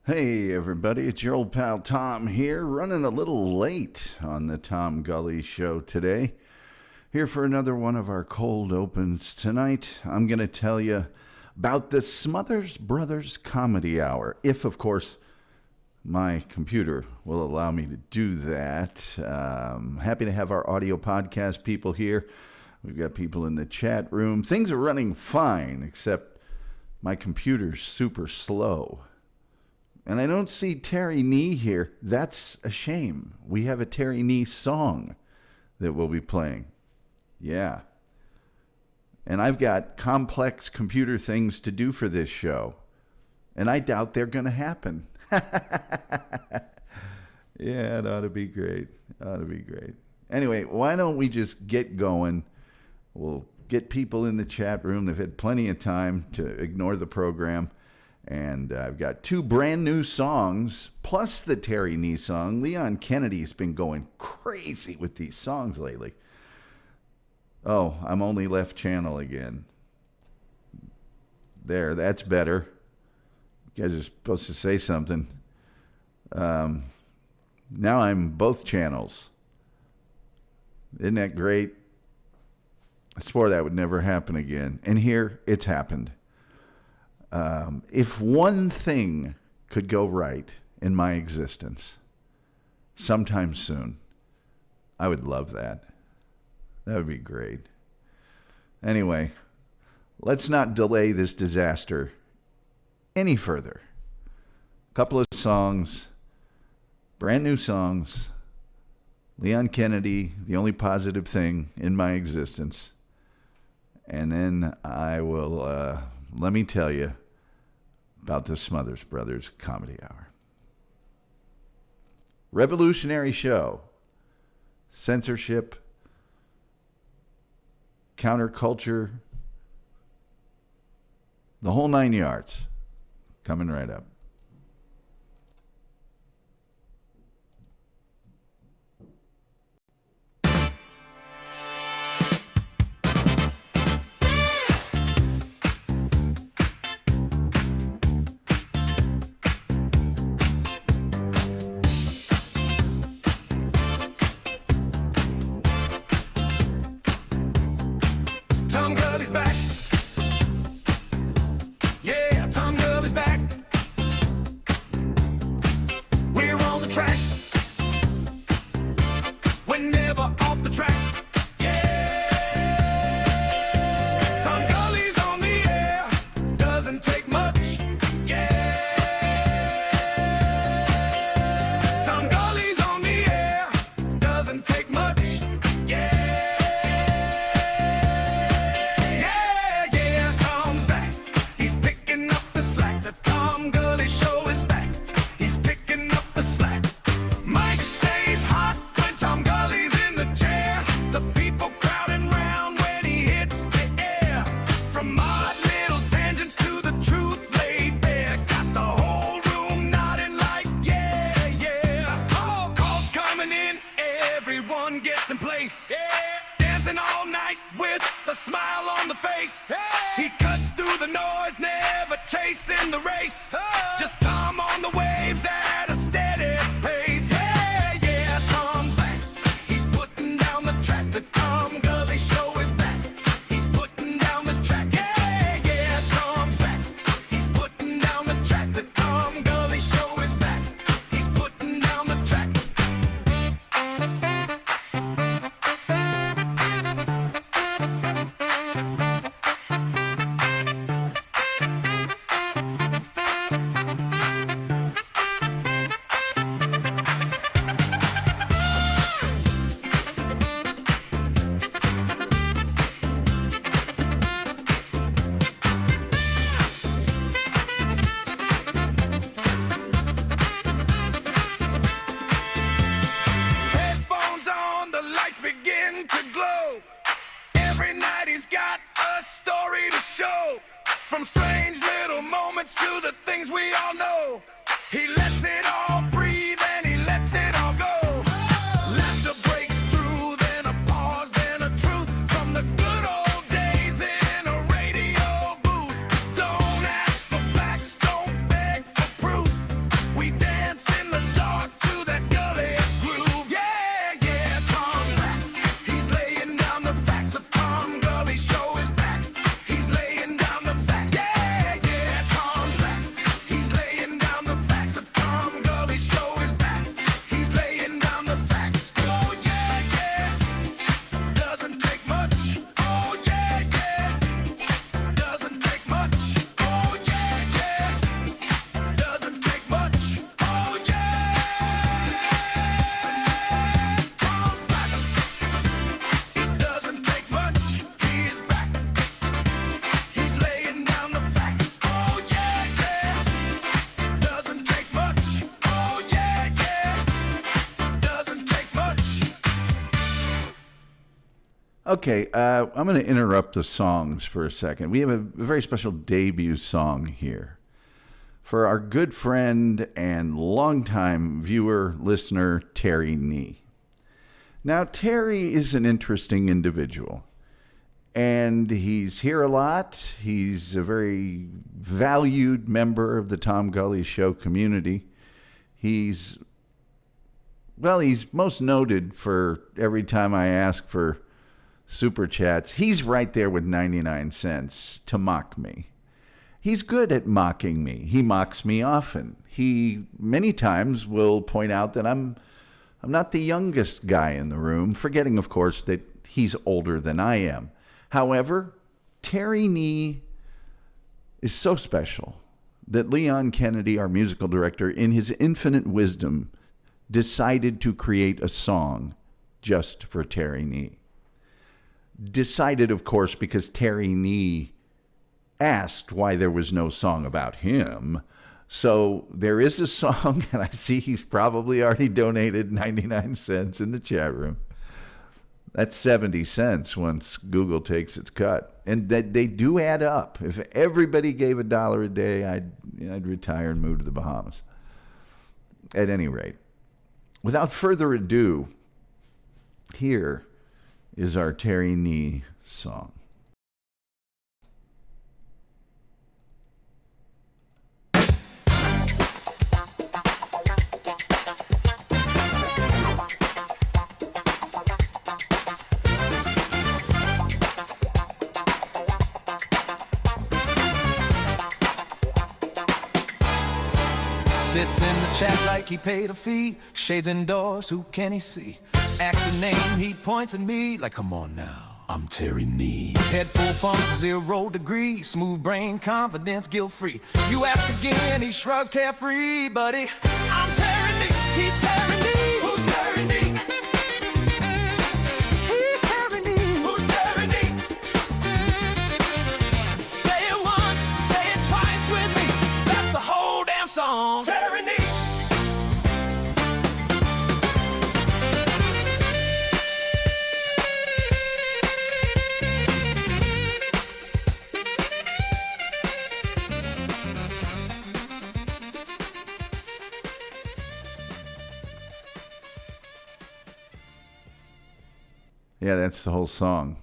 Hey everybody, it's your old pal Tom here, running a little late on the Tom Gulley Show today. Here for another one of our cold opens tonight. I'm going to tell you about the Smothers Brothers Comedy Hour, if of course my computer will allow me to do that. Happy to have our audio podcast people here. We've got people in the chat room. Things are running fine, except my computer's super slow. And I don't see Terry Nee here. That's a shame. We have a Terry Nee song that we'll be playing. Yeah. And I've got complex computer things to do for this show. And I doubt they're going to happen. Yeah, it ought to be great. Anyway, why don't we just get going? We'll get people in the chat room. They've had plenty of time to ignore the program. And I've got two brand new songs, plus the Terry Nee song. Leon Kennedy's been going crazy with these songs lately. Oh, I'm only left channel again. There, that's better. You guys are supposed to say something. Now I'm both channels. Isn't that great? I swore that would never happen again. And here, it's happened. If one thing could go right in my existence sometime soon, I would love that. That would be great. Anyway, let's not delay this disaster any further. A couple of songs, brand new songs. Leon Kennedy, the only positive thing in my existence. And then I will, let me tell you about the Smothers Brothers Comedy Hour. Revolutionary show. Censorship. Counterculture. The whole 9 yards. Coming right up. Tom Gulley's back. Yeah, Tom Gulley's back. We're on the track. We're never off the track. Yeah. Tom Gulley's on the air. Doesn't take much. Yeah. Tom Gulley's on the air. Doesn't take much. Dancing all night with a smile on the face. He cuts through the noise, never chasing the race. Just Tom on the waves at a steady pace. Yeah, yeah, Tom's back. He's putting down the track. The Tom Gulley Show is back. He's putting down the track. Yeah, yeah, Tom's back. He's putting down the track. The Tom Gulley Show is back. He's putting down the track. Headphones on, the lights begin to glow. Every night he's got a story to show. From strange little moments to the things we all know. He lets it all breathe and he lets it all go. Laughter breaks through, then a pause, then a truth. From the good old days in a radio booth. Don't ask for facts, don't beg for proof. Okay, I'm going to interrupt the songs for a second. We have a very special debut song here for our good friend and longtime viewer, listener, Terry Nee. Now, Terry is an interesting individual, and he's here a lot. He's a very valued member of the Tom Gulley Show community. He's most noted for every time I ask for super chats, he's right there with 99 cents to mock me. He's good at mocking me. He mocks me often. He many times will point out that I'm not the youngest guy in the room, forgetting, of course, that he's older than I am. However, Terry Nee is so special that Leon Kennedy, our musical director, in his infinite wisdom, decided to create a song just for Terry Nee. Decided, of course, because Terry Nee asked why there was no song about him. So there is a song, and I see he's probably already donated 99 cents in the chat room. That's 70 cents once Google takes its cut. And they do add up. If everybody gave $1 a day, I'd retire and move to the Bahamas. At any rate, without further ado, here is our Terry Nee song. Sits in the chat like he paid a fee. Shades indoors, who can he see? Acts a name, he points at me like, come on now, I'm Terry Nee. Head full funk, 0 degree. Smooth brain, confidence, guilt-free. You ask again, he shrugs carefree. Buddy, I'm Terry Nee, he's Terry Nee. Who's Terry Nee? He's Terry Nee. Who's Terry Nee? Say it once, say it twice with me. That's the whole damn song. Terry Nee. Yeah, that's the whole song.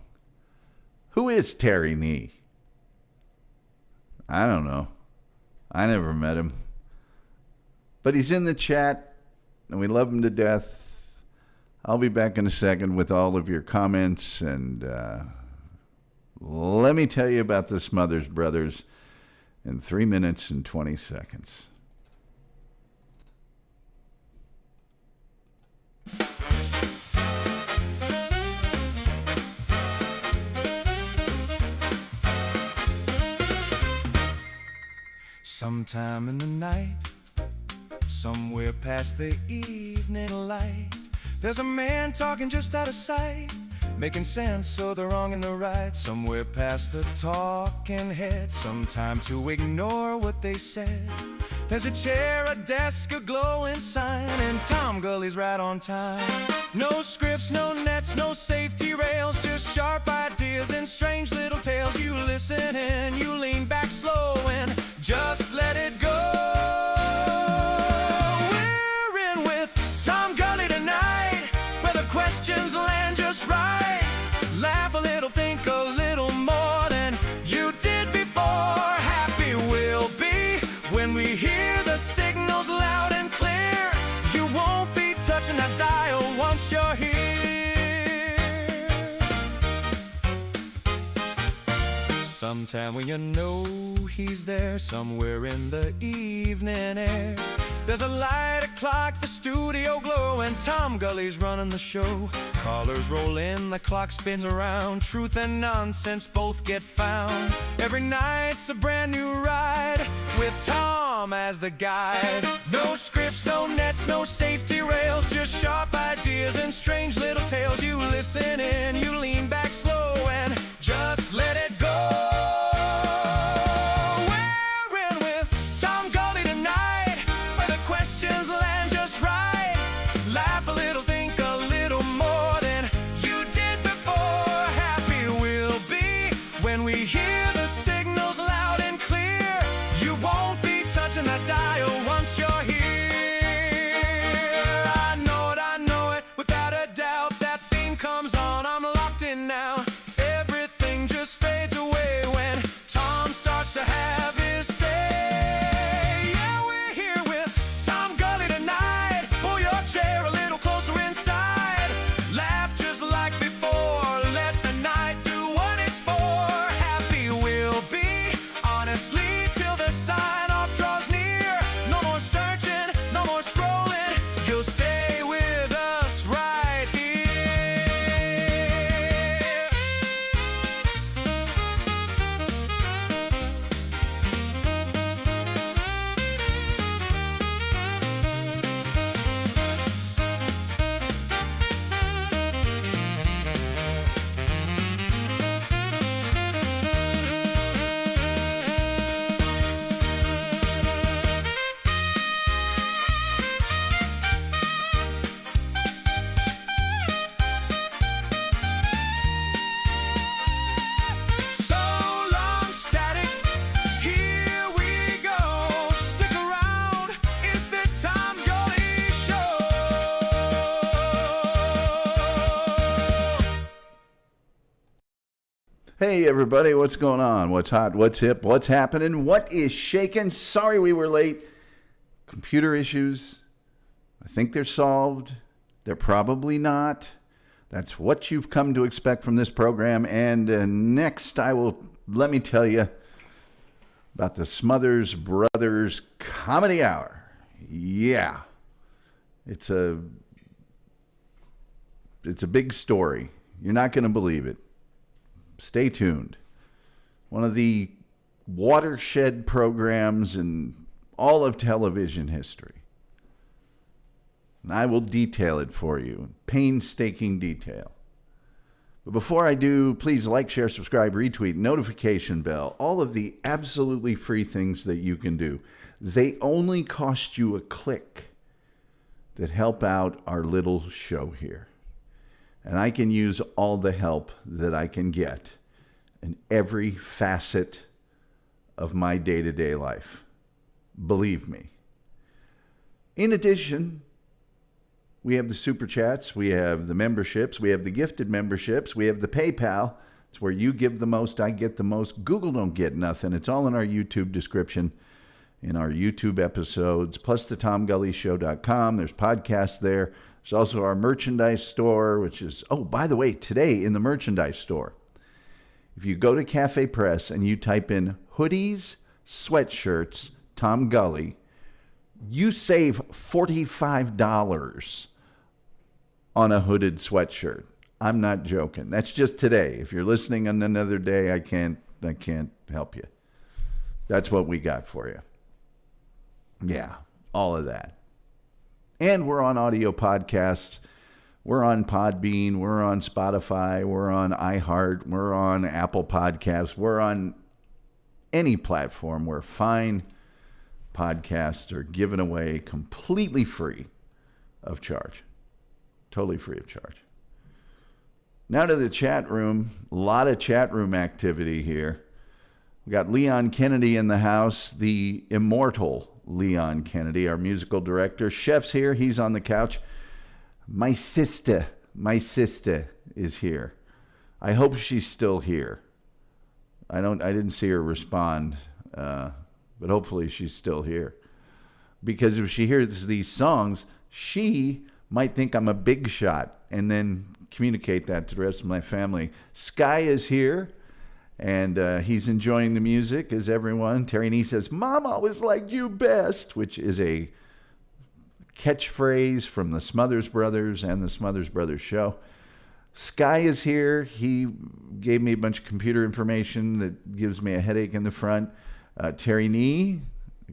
Who is Terry Nee? I don't know. I never met him. But he's in the chat, and we love him to death. I'll be back in a second with all of your comments, and let me tell you about the Smothers Brothers in 3 minutes and 20 seconds. Sometime in the night, somewhere past the evening light, there's a man talking just out of sight, making sense of the wrong and the right. Somewhere past the talking head, some time to ignore what they said. There's a chair, a desk, a glowing sign, and Tom Gulley's right on time. No scripts, no nets, no safety rails, just sharp ideas and strange little tales. You listen and you lean back slow and just let it go. We're in with Tom Gulley tonight, where the questions land just right. Laugh a little, think a little more than you did before. Happy we'll be when we hear the signals loud and clear. You won't be touching that dial once you're here. Sometime when you know he's there, somewhere in the evening air, there's a light, a clock, the studio glow, and Tom Gulley's running the show. Callers roll in, the clock spins around, truth and nonsense both get found. Every night's a brand new ride, with Tom as the guide. No scripts, no nets, no safety rails, just sharp ideas and strange little tales. You listen in, you lean back slow and just let it go. Hey everybody, what's going on? What's hot? What's hip? What's happening? What is shaking? Sorry we were late. Computer issues. I think they're solved. They're probably not. That's what you've come to expect from this program. And next, let me tell you about the Smothers Brothers Comedy Hour. Yeah. It's a big story. You're not going to believe it. Stay tuned. One of the watershed programs in all of television history. And I will detail it for you in painstaking detail. But before I do, please like, share, subscribe, retweet, notification bell, all of the absolutely free things that you can do. They only cost you a click that help out our little show here. And I can use all the help that I can get in every facet of my day-to-day life. Believe me. In addition, we have the Super Chats, we have the memberships, we have the gifted memberships, we have the PayPal. It's where you give the most, I get the most. Google don't get nothing. It's all in our YouTube description, in our YouTube episodes, plus the TomGulleyShow.com. There's podcasts there. There's also our merchandise store, which is, oh, by the way, today in the merchandise store, if you go to Cafe Press and you type in hoodies, sweatshirts, Tom Gulley, you save $45 on a hooded sweatshirt. I'm not joking. That's just today. If you're listening on another day, I can't help you. That's what we got for you. Yeah, all of that. And we're on audio podcasts. We're on Podbean. We're on Spotify. We're on iHeart. We're on Apple Podcasts. We're on any platform where fine podcasts are given away completely free of charge. Totally free of charge. Now to the chat room. A lot of chat room activity here. We got Leon Kennedy in the house, the immortal Leon Kennedy, our musical director. Chef's here. He's on the couch. My sister is here. I hope she's still here. I didn't see her respond, but hopefully she's still here. Because if she hears these songs, she might think I'm a big shot and then communicate that to the rest of my family. Sky is here. And he's enjoying the music, as everyone. Terry Nee says, Mom always liked you best, which is a catchphrase from the Smothers Brothers and the Smothers Brothers Show. Sky is here. He gave me a bunch of computer information that gives me a headache in the front. Terry Nee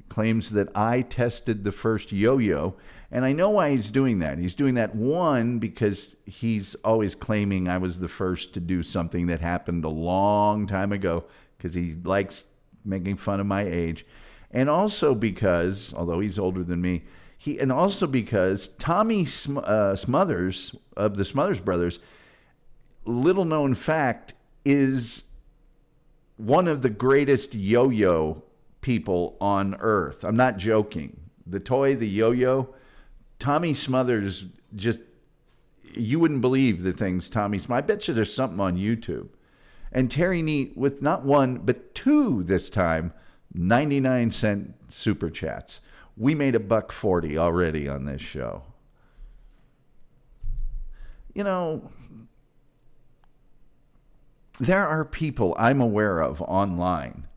claims that I tested the first yo-yo. And I know why he's doing that. He's doing that, one, because he's always claiming I was the first to do something that happened a long time ago, because he likes making fun of my age. And also because, although he's older than me, because Tommy Smothers of the Smothers Brothers, little known fact, is one of the greatest yo-yo people on earth. I'm not joking. The toy, the yo-yo, Tommy Smothers, just, you wouldn't believe the things Tommy Smothers. I bet you there's something on YouTube. And Terry Nee, with not one, but two this time, 99-cent super chats. We made $1.40 already on this show. You know, there are people I'm aware of online.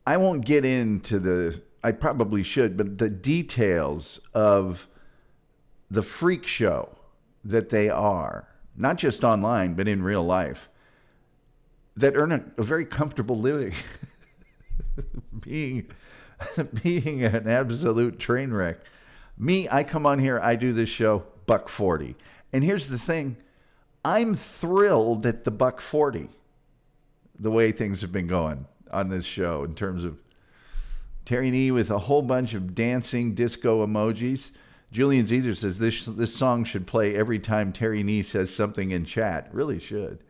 I won't get into I probably should, but the details of the freak show that they are, not just online, but in real life, that earn a very comfortable living, being an absolute train wreck. Me, I come on here, I do this show, $1.40. And here's the thing, I'm thrilled at the $1.40, the way things have been going on this show in terms of Terry Nee with a whole bunch of dancing disco emojis. Julian Caesar says this song should play every time Terry Nee says something in chat. Really should.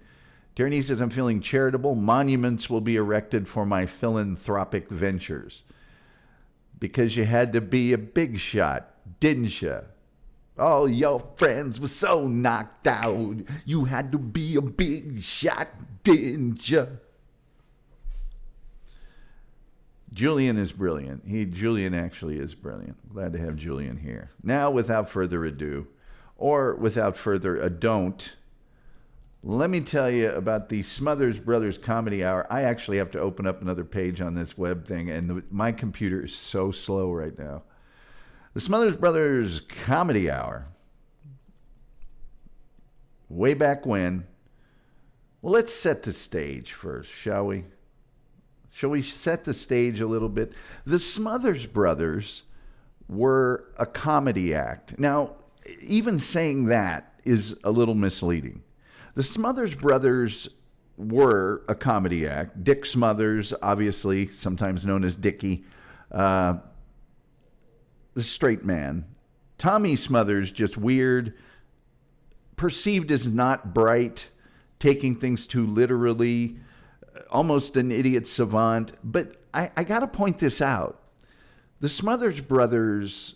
Terry Nee says, I'm feeling charitable. Monuments will be erected for my philanthropic ventures. Because you had to be a big shot, didn't you? All your friends were so knocked out. You had to be a big shot, didn't you? Julian is brilliant. Julian actually is brilliant. Glad to have Julian here. Now, without further ado, or without further ado, let me tell you about the Smothers Brothers Comedy Hour. I actually have to open up another page on this web thing, and my computer is so slow right now. The Smothers Brothers Comedy Hour. Way back when. Well, let's set the stage first, shall we? Shall we set the stage a little bit? The Smothers Brothers were a comedy act. Now, even saying that is a little misleading. The Smothers Brothers were a comedy act. Dick Smothers, obviously, sometimes known as Dickie, the straight man. Tommy Smothers, just weird, perceived as not bright, taking things too literally, almost an idiot savant. But I got to point this out. The Smothers Brothers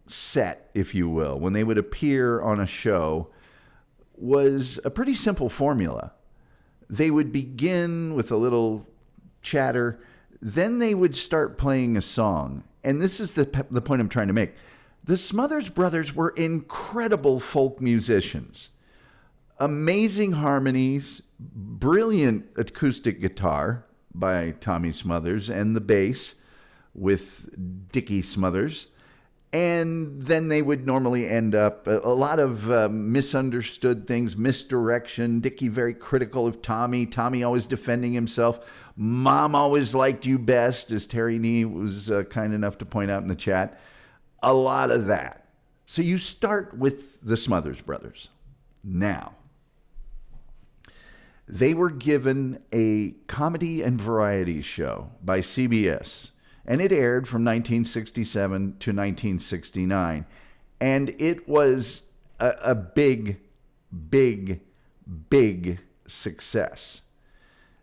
set, if you will, when they would appear on a show, was a pretty simple formula. They would begin with a little chatter, then they would start playing a song. And this is the point I'm trying to make. The Smothers Brothers were incredible folk musicians. Amazing harmonies, brilliant acoustic guitar by Tommy Smothers, and the bass with Dickie Smothers. And then they would normally end up a lot of misunderstood things, misdirection. Dickie very critical of Tommy. Tommy always defending himself. Mom always liked you best, as Terry Nee was kind enough to point out in the chat. A lot of that. So you start with the Smothers Brothers. Now, they were given a comedy and variety show by CBS. And it aired from 1967 to 1969. And it was a big, big, big success.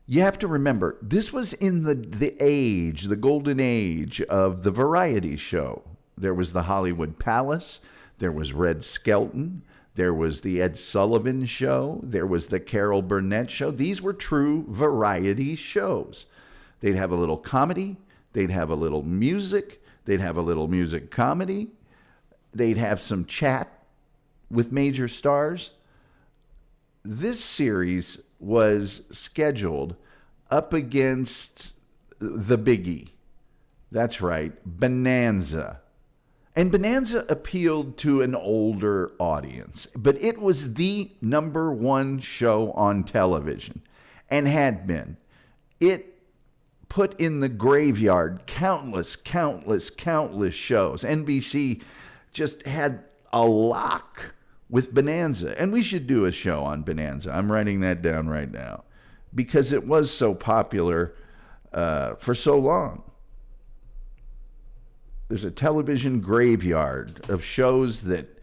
You have to remember, this was in the golden age of the variety show. There was the Hollywood Palace. There was Red Skelton. There was the Ed Sullivan Show. There was the Carol Burnett Show. These were true variety shows. They'd have a little comedy. They'd have a little music. They'd have a little music comedy. They'd have some chat with major stars. This series was scheduled up against the biggie. That's right, Bonanza. And Bonanza appealed to an older audience, but it was the number one show on television and had been. It put in the graveyard countless shows. NBC just had a lock with Bonanza. And we should do a show on Bonanza. I'm writing that down right now because it was so popular for so long. There's a television graveyard of shows that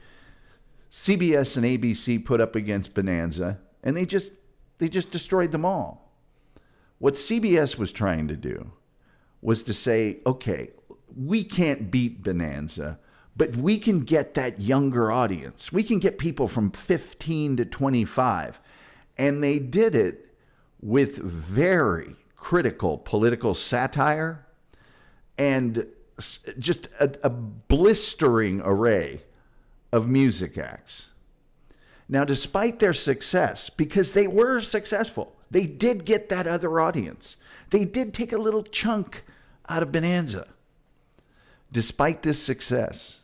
CBS and ABC put up against Bonanza, and they just destroyed them all. What CBS was trying to do was to say, okay, we can't beat Bonanza, but we can get that younger audience. We can get people from 15 to 25. And they did it with very critical political satire and just a blistering array of music acts. Now, despite their success, because they were successful, they did get that other audience. They did take a little chunk out of Bonanza. Despite this success,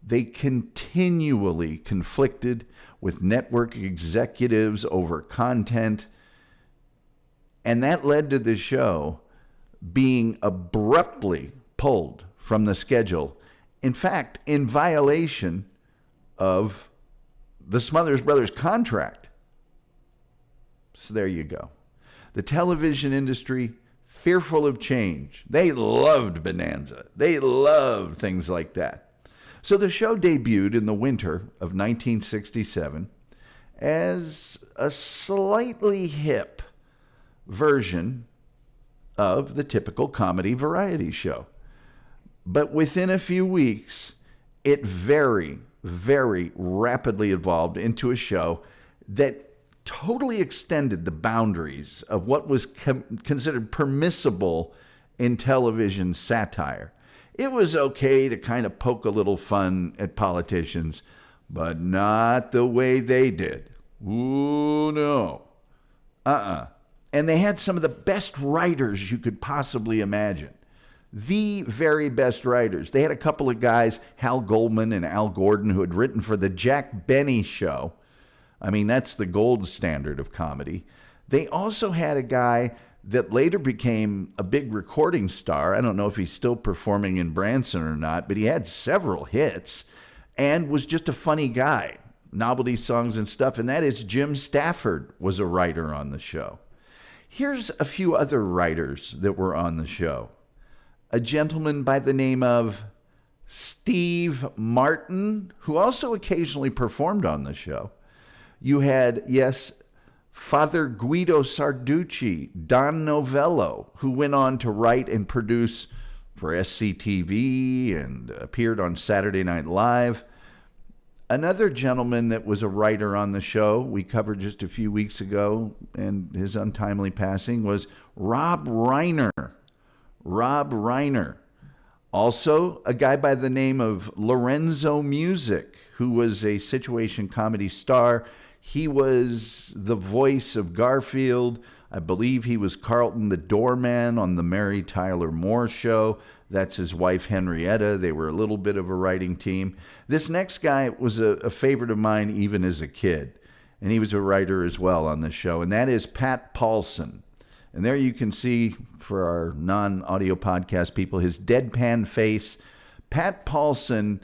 they continually conflicted with network executives over content, and that led to the show being abruptly pulled from the schedule. In fact, in violation of the Smothers Brothers contract. So there you go. The television industry, fearful of change. They loved Bonanza. They loved things like that. So the show debuted in the winter of 1967 as a slightly hip version of the typical comedy variety show. But within a few weeks, it very, very rapidly evolved into a show that totally extended the boundaries of what was considered permissible in television satire. It was okay to kind of poke a little fun at politicians, but not the way they did. Ooh, no. And they had some of the best writers you could possibly imagine. The very best writers. They had a couple of guys, Hal Goldman and Al Gordon, who had written for the Jack Benny Show. I mean, that's the gold standard of comedy. They also had a guy that later became a big recording star. I don't know if he's still performing in Branson or not, but he had several hits and was just a funny guy. Novelty songs and stuff, and that is Jim Stafford was a writer on the show. Here's a few other writers that were on the show. A gentleman by the name of Steve Martin, who also occasionally performed on the show. You had, yes, Father Guido Sarducci, Don Novello, who went on to write and produce for SCTV and appeared on Saturday Night Live. Another gentleman that was a writer on the show we covered just a few weeks ago, and his untimely passing, was Rob Reiner. Rob Reiner. Also, a guy by the name of Lorenzo Music, who was a situation comedy star. He was the voice of Garfield. I believe he was Carlton the doorman on the Mary Tyler Moore Show. That's his wife, Henrietta. They were a little bit of a writing team. This next guy was a favorite of mine even as a kid, and he was a writer as well on the show, and that is Pat Paulson. And there you can see, for our non-audio podcast people, his deadpan face. Pat Paulson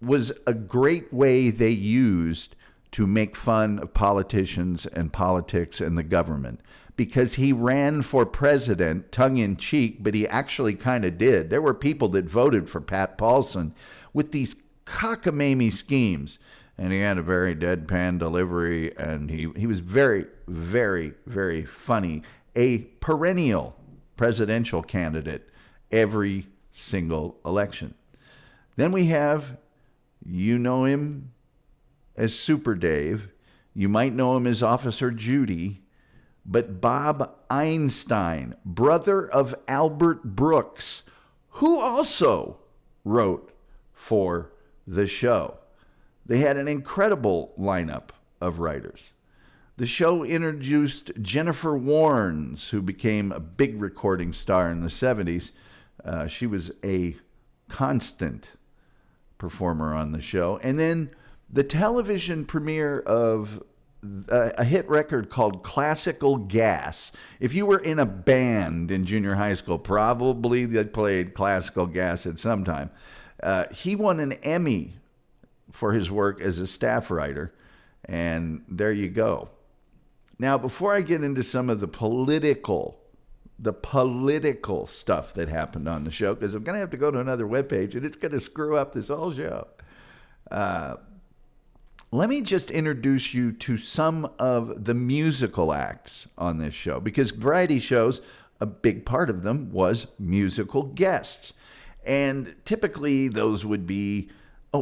was a great way they used to make fun of politicians and politics and the government, because he ran for president tongue-in-cheek, but he actually kind of did. There were people that voted for Pat Paulson with these cockamamie schemes, and he had a very deadpan delivery, and he was very, very, very funny. A perennial presidential candidate every single election. Then we have, you know him as Super Dave. You might know him as Officer Judy. But Bob Einstein, brother of Albert Brooks, who also wrote for the show. They had an incredible lineup of writers. The show introduced Jennifer Warnes, who became a big recording star in the 70s. She was a constant performer on the show. And then the television premiere of a hit record called Classical Gas. If you were in a band in junior high school, probably they played Classical Gas at some time. He won an Emmy for his work as a staff writer, and there you go. Now, before I get into some of the political stuff that happened on the show, because I'm going to have to go to another webpage, and it's going to screw up this whole show. Let me just introduce you to some of the musical acts on this show, because variety shows, a big part of them was musical guests. And typically those would be,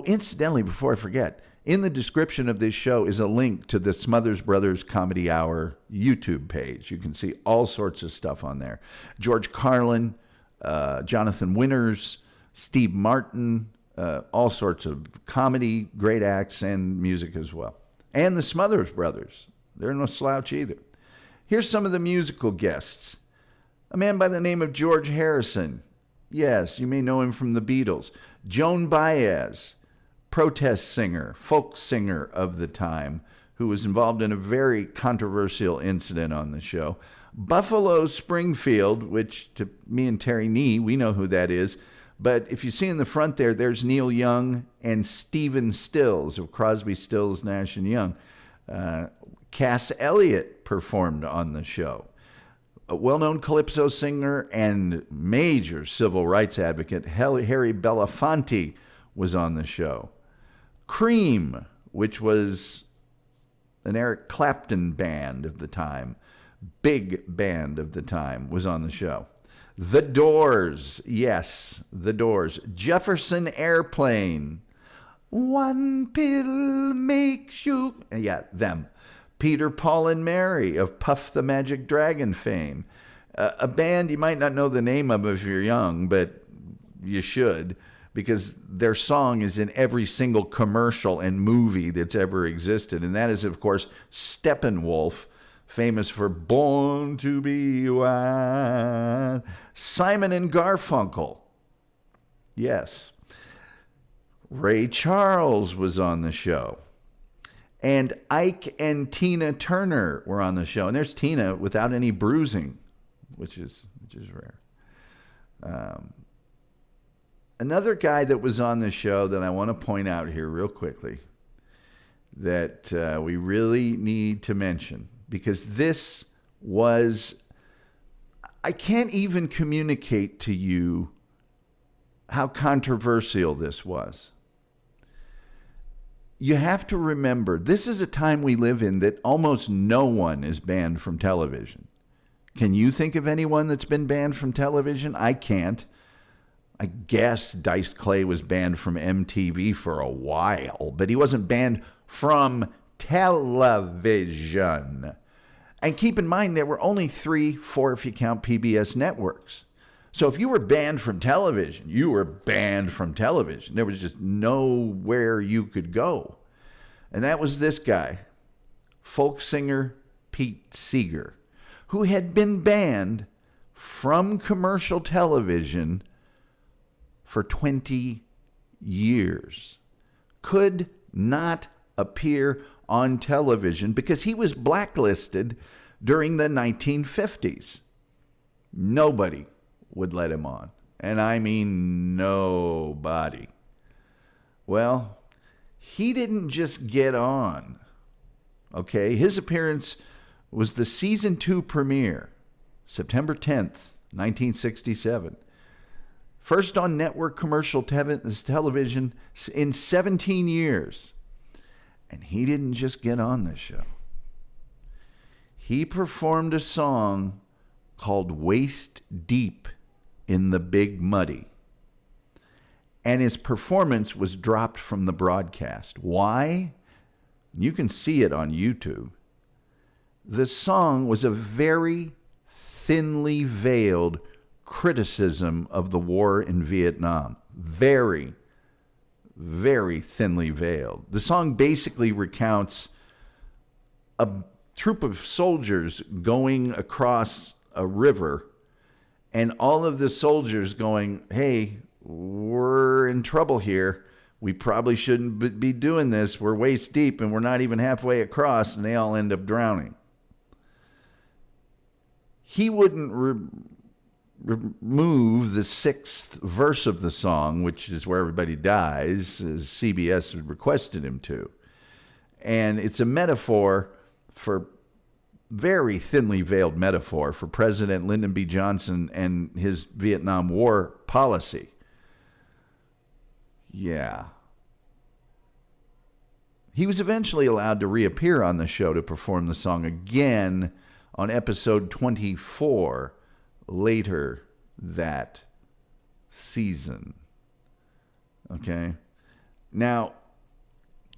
incidentally, before I forget, in the description of this show is a link to the Smothers Brothers Comedy Hour YouTube page. You can see all sorts of stuff on there. George Carlin, Jonathan Winters, Steve Martin, all sorts of comedy, great acts, and music as well. And the Smothers Brothers. They're no slouch either. Here's some of the musical guests. A man by the name of George Harrison. Yes, you may know him from the Beatles. Joan Baez, protest singer, folk singer of the time, who was involved in a very controversial incident on the show. Buffalo Springfield, which to me and Terry Nee, we know who that is. But if you see in the front there, there's Neil Young and Stephen Stills of Crosby, Stills, Nash & Young. Cass Elliot performed on the show. A well-known calypso singer and major civil rights advocate, Harry Belafonte, was on the show. Cream, which was an Eric Clapton band of the time, big band of the time, was on the show. The Doors, yes, The Doors. Jefferson Airplane. One pill makes you... Yeah, them. Peter, Paul, and Mary of Puff the Magic Dragon fame. A band you might not know the name of if you're young, but you should, because their song is in every single commercial and movie that's ever existed. And that is, of course, Steppenwolf, famous for Born to Be Wild. Simon and Garfunkel. Yes. Ray Charles was on the show. And Ike and Tina Turner were on the show. And there's Tina without any bruising, which is rare. Another guy that was on the show that I want to point out here real quickly that we really need to mention, because this was, I can't even communicate to you how controversial this was. You have to remember, this is a time we live in that almost no one is banned from television. Can you think of anyone that's been banned from television? I can't. I guess Dice Clay was banned from MTV for a while, but he wasn't banned from television. And keep in mind, there were only 3-4 if you count PBS networks. So if you were banned from television, you were banned from television. There was just nowhere you could go. And that was this guy, folk singer Pete Seeger, who had been banned from commercial television for 20 years. Could not appear on television because he was blacklisted during the 1950s. Nobody would let him on. And I mean nobody. Well, he didn't just get on. Okay, his appearance was the season 2 premiere, September 10th, 1967. First on network commercial television in 17 years. And he didn't just get on this show. He performed a song called Waist Deep in the Big Muddy. And his performance was dropped from the broadcast. Why? You can see it on YouTube. The song was a very thinly veiled criticism of the war in Vietnam. Very, very thinly veiled. The song basically recounts a troop of soldiers going across a river and all of the soldiers going, hey, we're in trouble here. We probably shouldn't be doing this. We're waist deep and we're not even halfway across, and they all end up drowning. He wouldn't remove the 6th verse of the song, which is where everybody dies, as CBS had requested him to. And it's a metaphor for, very thinly veiled metaphor for President Lyndon B. Johnson and his Vietnam War policy. Yeah. He was eventually allowed to reappear on the show to perform the song again on episode 24 later that season. Okay? Now,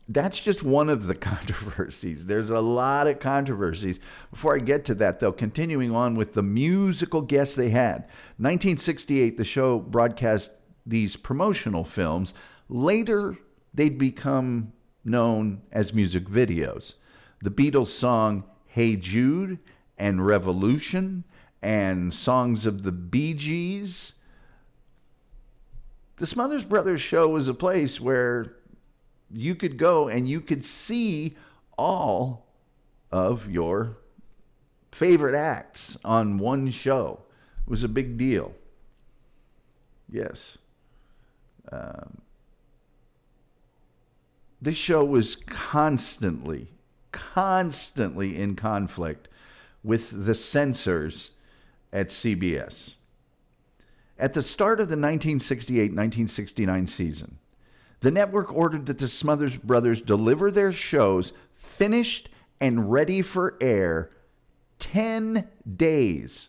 that's just one of the controversies. There's a lot of controversies. Before I get to that, though, continuing on with the musical guests they had. 1968, the show broadcast these promotional films. Later, they'd become known as music videos. The Beatles song Hey Jude and Revolution and songs of the Bee Gees. The Smothers Brothers show was a place where you could go and you could see all of your favorite acts on one show. It was a big deal. Yes. This show was constantly in conflict with the censors at CBS. At the start of the 1968-1969 season, the network ordered that the Smothers Brothers deliver their shows finished and ready for air 10 days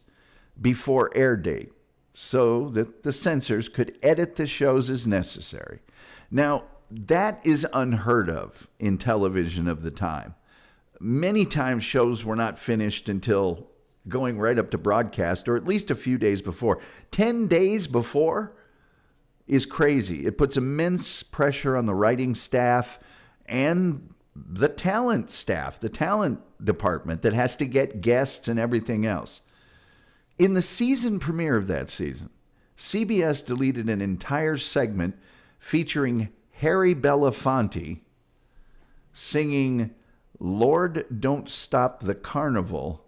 before air date, so that the censors could edit the shows as necessary. Now, that is unheard of in television of the time. Many times shows were not finished until going right up to broadcast, or at least a few days before. 10 days before is crazy. It puts immense pressure on the writing staff and the talent staff, the talent department that has to get guests and everything else. In the season premiere of that season, CBS deleted an entire segment featuring Harry Belafonte singing "Lord, Don't Stop the Carnival"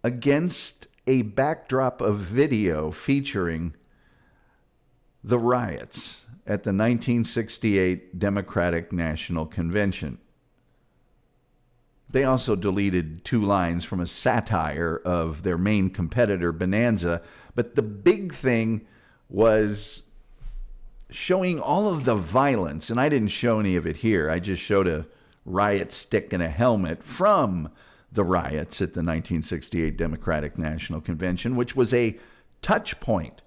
against a backdrop of video featuring the riots at the 1968 Democratic National Convention. They also deleted 2 lines from a satire of their main competitor, Bonanza. But the big thing was showing all of the violence. And I didn't show any of it here. I just showed a riot stick and a helmet from the riots at the 1968 Democratic National Convention, which was a touch point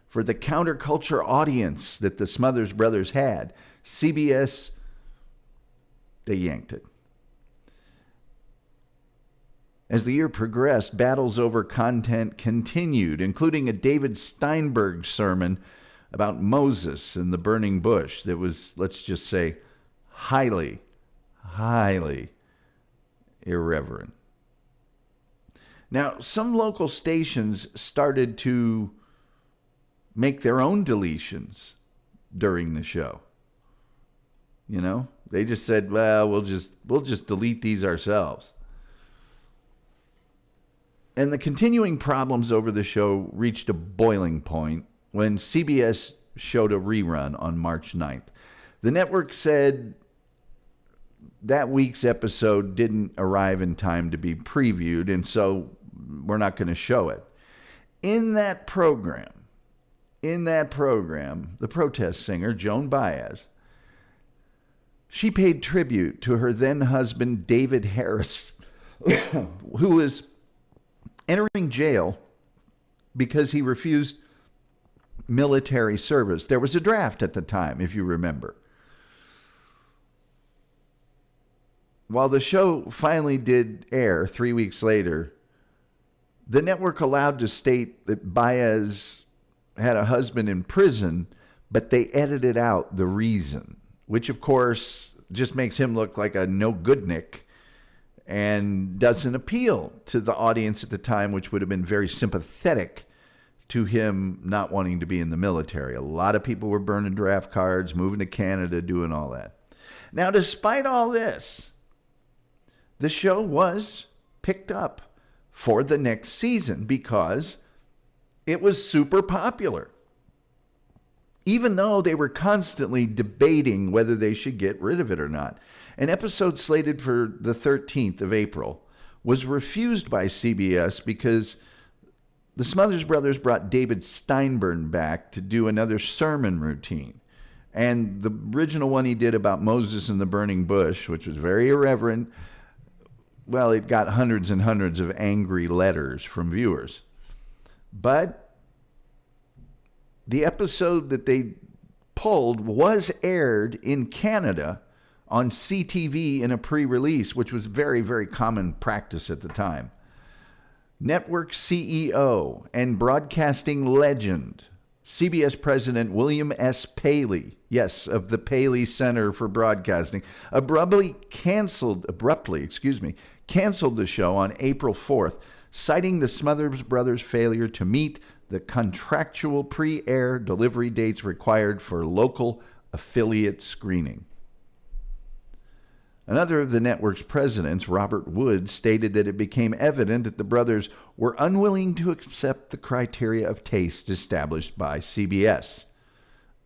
for the counterculture audience that the Smothers Brothers had. CBS, they yanked it. As the year progressed, battles over content continued, including a David Steinberg sermon about Moses and the burning bush that was, let's just say, highly irreverent. Now, some local stations started to make their own deletions during the show. You know, they just said, well, we'll just delete these ourselves. And the continuing problems over the show reached a boiling point when CBS showed a rerun on March 9th. The network said that week's episode didn't arrive in time to be previewed, and so we're not going to show it. In that program, the protest singer, Joan Baez, she paid tribute to her then husband, David Harris, who was entering jail because he refused military service. There was a draft at the time, if you remember. While the show finally did air 3 weeks later, the network allowed to state that Baez had a husband in prison, but they edited out the reason, which of course just makes him look like a no-goodnik and doesn't appeal to the audience at the time, which would have been very sympathetic to him not wanting to be in the military. A lot of people were burning draft cards, moving to Canada, doing all that. Now, despite all this, the show was picked up for the next season because it was super popular, even though they were constantly debating whether they should get rid of it or not. An episode slated for the 13th of April was refused by CBS because the Smothers Brothers brought David Steinberg back to do another sermon routine. And the original one he did about Moses and the burning bush, which was very irreverent, well, it got hundreds and hundreds of angry letters from viewers. But the episode that they pulled was aired in Canada on CTV in a pre-release, which was very, very common practice at the time. Network CEO and broadcasting legend, CBS President William S. Paley, yes, of the Paley Center for Broadcasting, abruptly canceled the show on April 4th, citing the Smothers Brothers' failure to meet the contractual pre-air delivery dates required for local affiliate screening. Another of the network's presidents, Robert Wood, stated that it became evident that the brothers were unwilling to accept the criteria of taste established by CBS.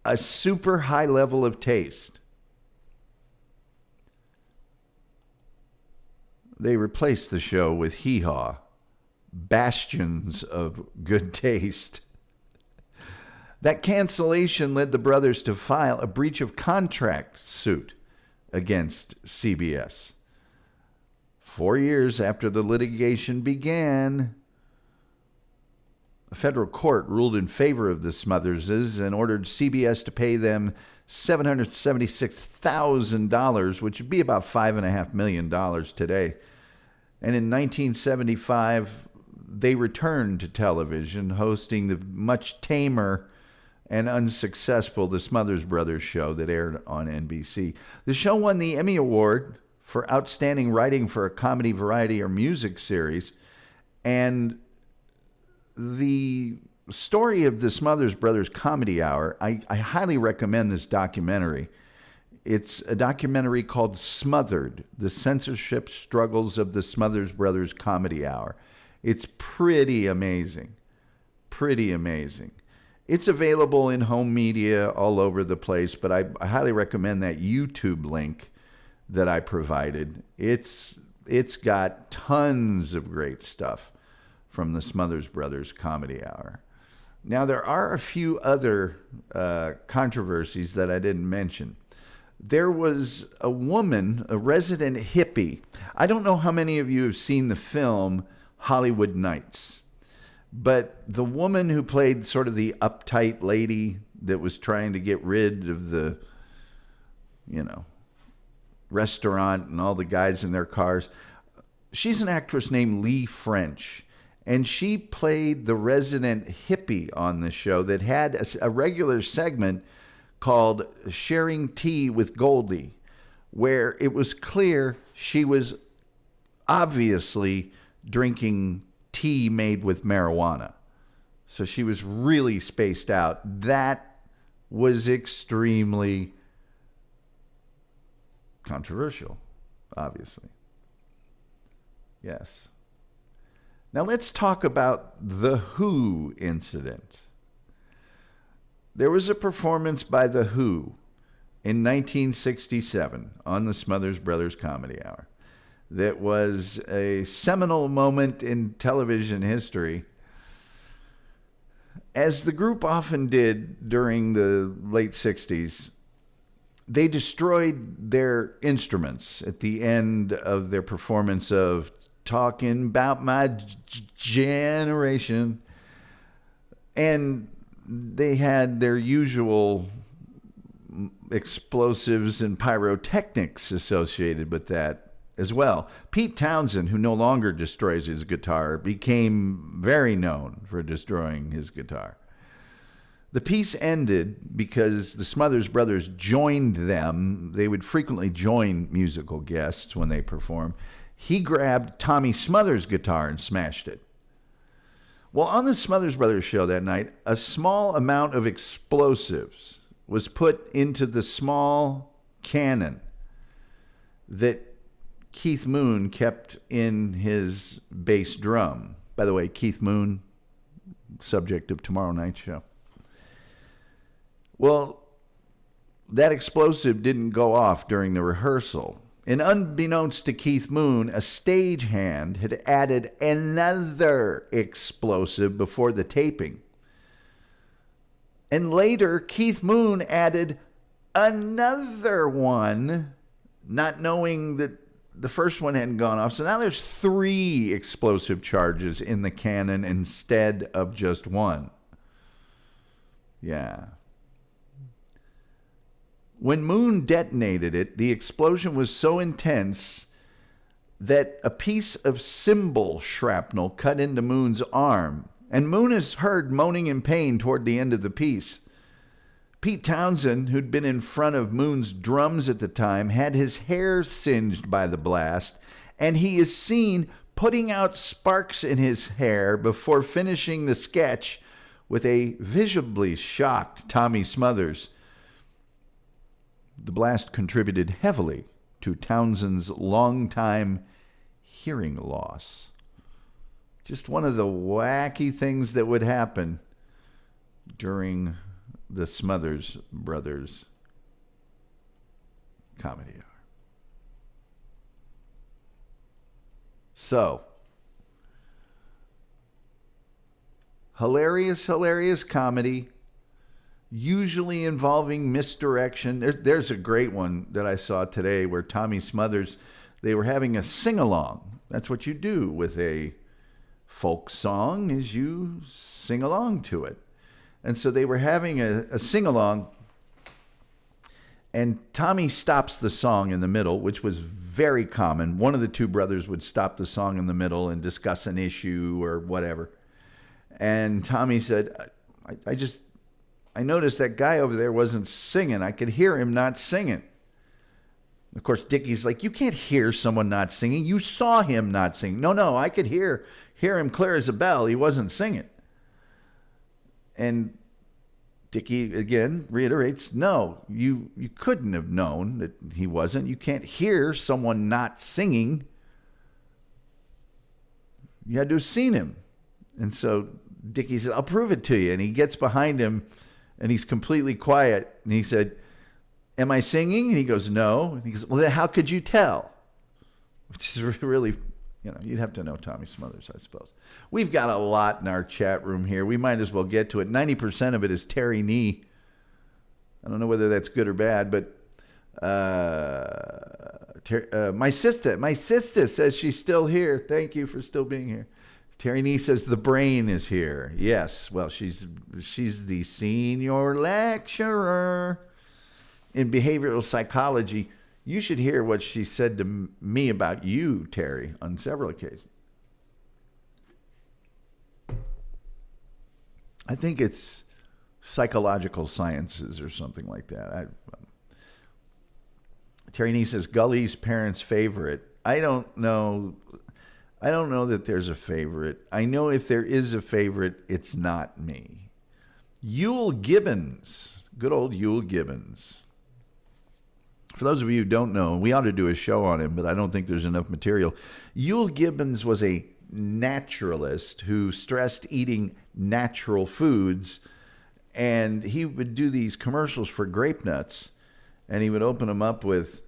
A super high level of taste. They replaced the show with Hee Haw, bastions of good taste. That cancellation led the brothers to file a breach of contract suit against CBS. 4 years after the litigation began, A federal court ruled in favor of the Smotherses and ordered CBS to pay them $776,000, which would be about $5.5 million today. And in 1975, they returned to television, hosting the much tamer and unsuccessful The Smothers Brothers Show that aired on NBC. The show won the Emmy Award for Outstanding Writing for a Comedy, Variety, or Music Series. And the story of The Smothers Brothers Comedy Hour, I highly recommend this documentary. It's a documentary called Smothered, The Censorship Struggles of the Smothers Brothers Comedy Hour. It's pretty amazing. Pretty amazing. It's available in home media all over the place, but I highly recommend that YouTube link that I provided. It's got tons of great stuff from the Smothers Brothers Comedy Hour. Now, there are a few other controversies that I didn't mention. There was a woman, a resident hippie. I don't know how many of you have seen the film Hollywood Nights. But the woman who played sort of the uptight lady that was trying to get rid of the, restaurant and all the guys in their cars, she's an actress named Lee French. And she played the resident hippie on the show that had a regular segment called Sharing Tea with Goldie, where it was clear she was obviously drinking tea made with marijuana. So she was really spaced out. That was extremely controversial, obviously. Yes. Now let's talk about the Who incident. There was a performance by the Who in 1967 on the Smothers Brothers Comedy Hour that was a seminal moment in television history. As the group often did during the late 60s, they destroyed their instruments at the end of their performance of Talking About My Generation. And they had their usual explosives and pyrotechnics associated with that as well. Pete Townsend, who no longer destroys his guitar, became very known for destroying his guitar. The piece ended because the Smothers Brothers joined them. They would frequently join musical guests when they performed. He grabbed Tommy Smothers' guitar and smashed it. Well, on the Smothers Brothers show that night, a small amount of explosives was put into the small cannon that Keith Moon kept in his bass drum. By the way, Keith Moon, subject of tomorrow night's show. Well, that explosive didn't go off during the rehearsal. And unbeknownst to Keith Moon, a stagehand had added another explosive before the taping. And later, Keith Moon added another one, not knowing that the first one hadn't gone off. So now there's 3 explosive charges in the cannon instead of just one. Yeah. When Moon detonated it, the explosion was so intense that a piece of cymbal shrapnel cut into Moon's arm, and Moon is heard moaning in pain toward the end of the piece. Pete Townsend, who'd been in front of Moon's drums at the time, had his hair singed by the blast, and he is seen putting out sparks in his hair before finishing the sketch with a visibly shocked Tommy Smothers. The blast contributed heavily to Townsend's longtime hearing loss. Just one of the wacky things that would happen during the Smothers Brothers Comedy Hour. So, hilarious comedy, usually involving misdirection. There's a great one that I saw today where Tommy Smothers, they were having a sing-along. That's what you do with a folk song is you sing along to it. And so they were having a sing-along, and Tommy stops the song in the middle, which was very common. One of the two brothers would stop the song in the middle and discuss an issue or whatever. And Tommy said, I noticed that guy over there wasn't singing. I could hear him not singing. Of course, Dickie's like, you can't hear someone not singing. You saw him not singing. No, I could hear him clear as a bell. He wasn't singing. And Dickie, again, reiterates, no, you couldn't have known that he wasn't. You can't hear someone not singing. You had to have seen him. And so Dickie said, I'll prove it to you. And he gets behind him, and he's completely quiet. And he said, am I singing? And he goes, no. And he goes, well, then how could you tell? Which is really, you'd have to know Tommy Smothers, I suppose. We've got a lot in our chat room here. We might as well get to it. 90% of it is Terry Nee. I don't know whether that's good or bad, but my sister says she's still here. Thank you for still being here. Terry Nee says the brain is here. Yes, well, she's the senior lecturer in behavioral psychology. You should hear what she said to me about you, Terry, on several occasions. I think it's psychological sciences or something like that. Terry Nee says Gulley's parents' favorite. I don't know that there's a favorite. I know if there is a favorite, it's not me. Yule Gibbons. Good old Yule Gibbons. For those of you who don't know, we ought to do a show on him, but I don't think there's enough material. Yule Gibbons was a naturalist who stressed eating natural foods, and he would do these commercials for grape nuts, and he would open them up with,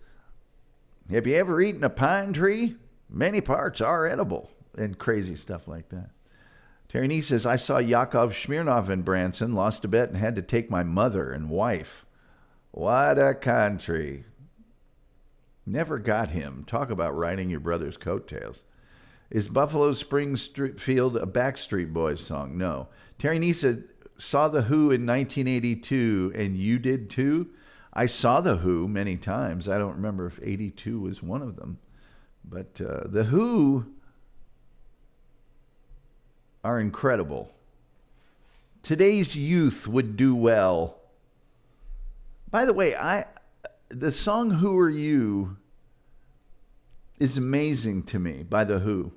have you ever eaten a pine tree? Many parts are edible, and crazy stuff like that. Terry Nee says, I saw Yakov Smirnov in Branson, lost a bet, and had to take my mother and wife. What a country. Never got him. Talk about riding your brother's coattails. Is Buffalo Springfield a Backstreet Boys song? No. Terry Nee said, saw The Who in 1982, and you did too? I saw The Who many times. I don't remember if 82 was one of them. But The Who are incredible. Today's youth would do well. By the way, the song Who Are You is amazing to me by The Who.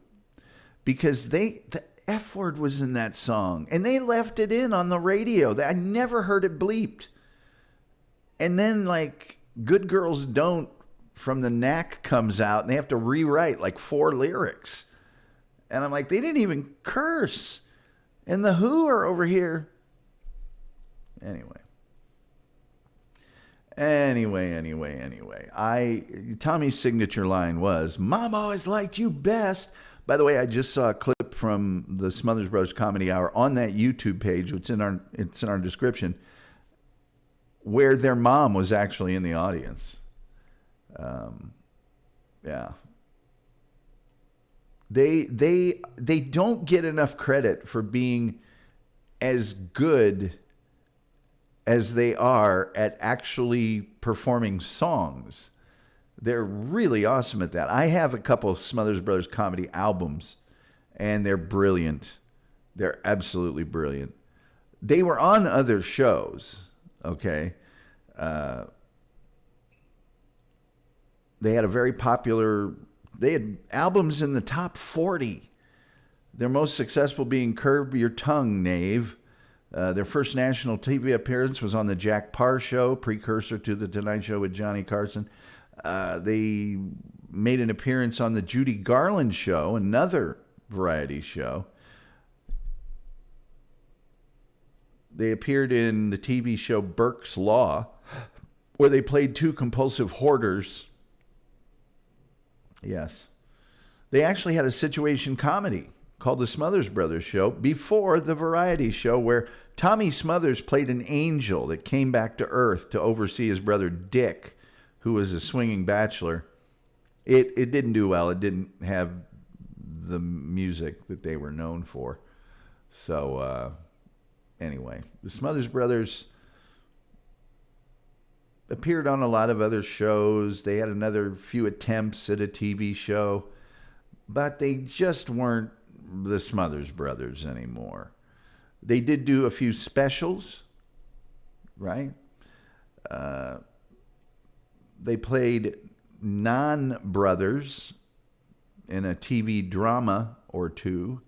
Because the F word was in that song. And they left it in on the radio. I never heard it bleeped. And then like Good Girls Don't from the Knack comes out and they have to rewrite like 4 lyrics. And I'm like, they didn't even curse. And The Who are over here. Anyway. Tommy's signature line was, Mom always liked you best. By the way, I just saw a clip from the Smothers Brothers Comedy Hour on that YouTube page. It's in our description, where their mom was actually in the audience. Yeah. They don't get enough credit for being as good as they are at actually performing songs. They're really awesome at that. I have a couple of Smothers Brothers comedy albums, and they're brilliant. They're absolutely brilliant. They were on other shows, okay? They had they had albums in the top 40. Their most successful being Curb Your Tongue, Knave. Their first national TV appearance was on the Jack Parr Show, precursor to the Tonight Show with Johnny Carson. They made an appearance on the Judy Garland Show, another variety show. They appeared in the TV show Burke's Law, where they played 2 compulsive hoarders. Yes. They actually had a situation comedy called the Smothers Brothers Show before the variety show, where Tommy Smothers played an angel that came back to Earth to oversee his brother Dick, who was a swinging bachelor. It didn't do well. It didn't have the music that they were known for. So, anyway, the Smothers Brothers appeared on a lot of other shows. They had another few attempts at a TV show, but they just weren't the Smothers Brothers anymore. They did do a few specials, right? They played non-brothers in a TV drama or two.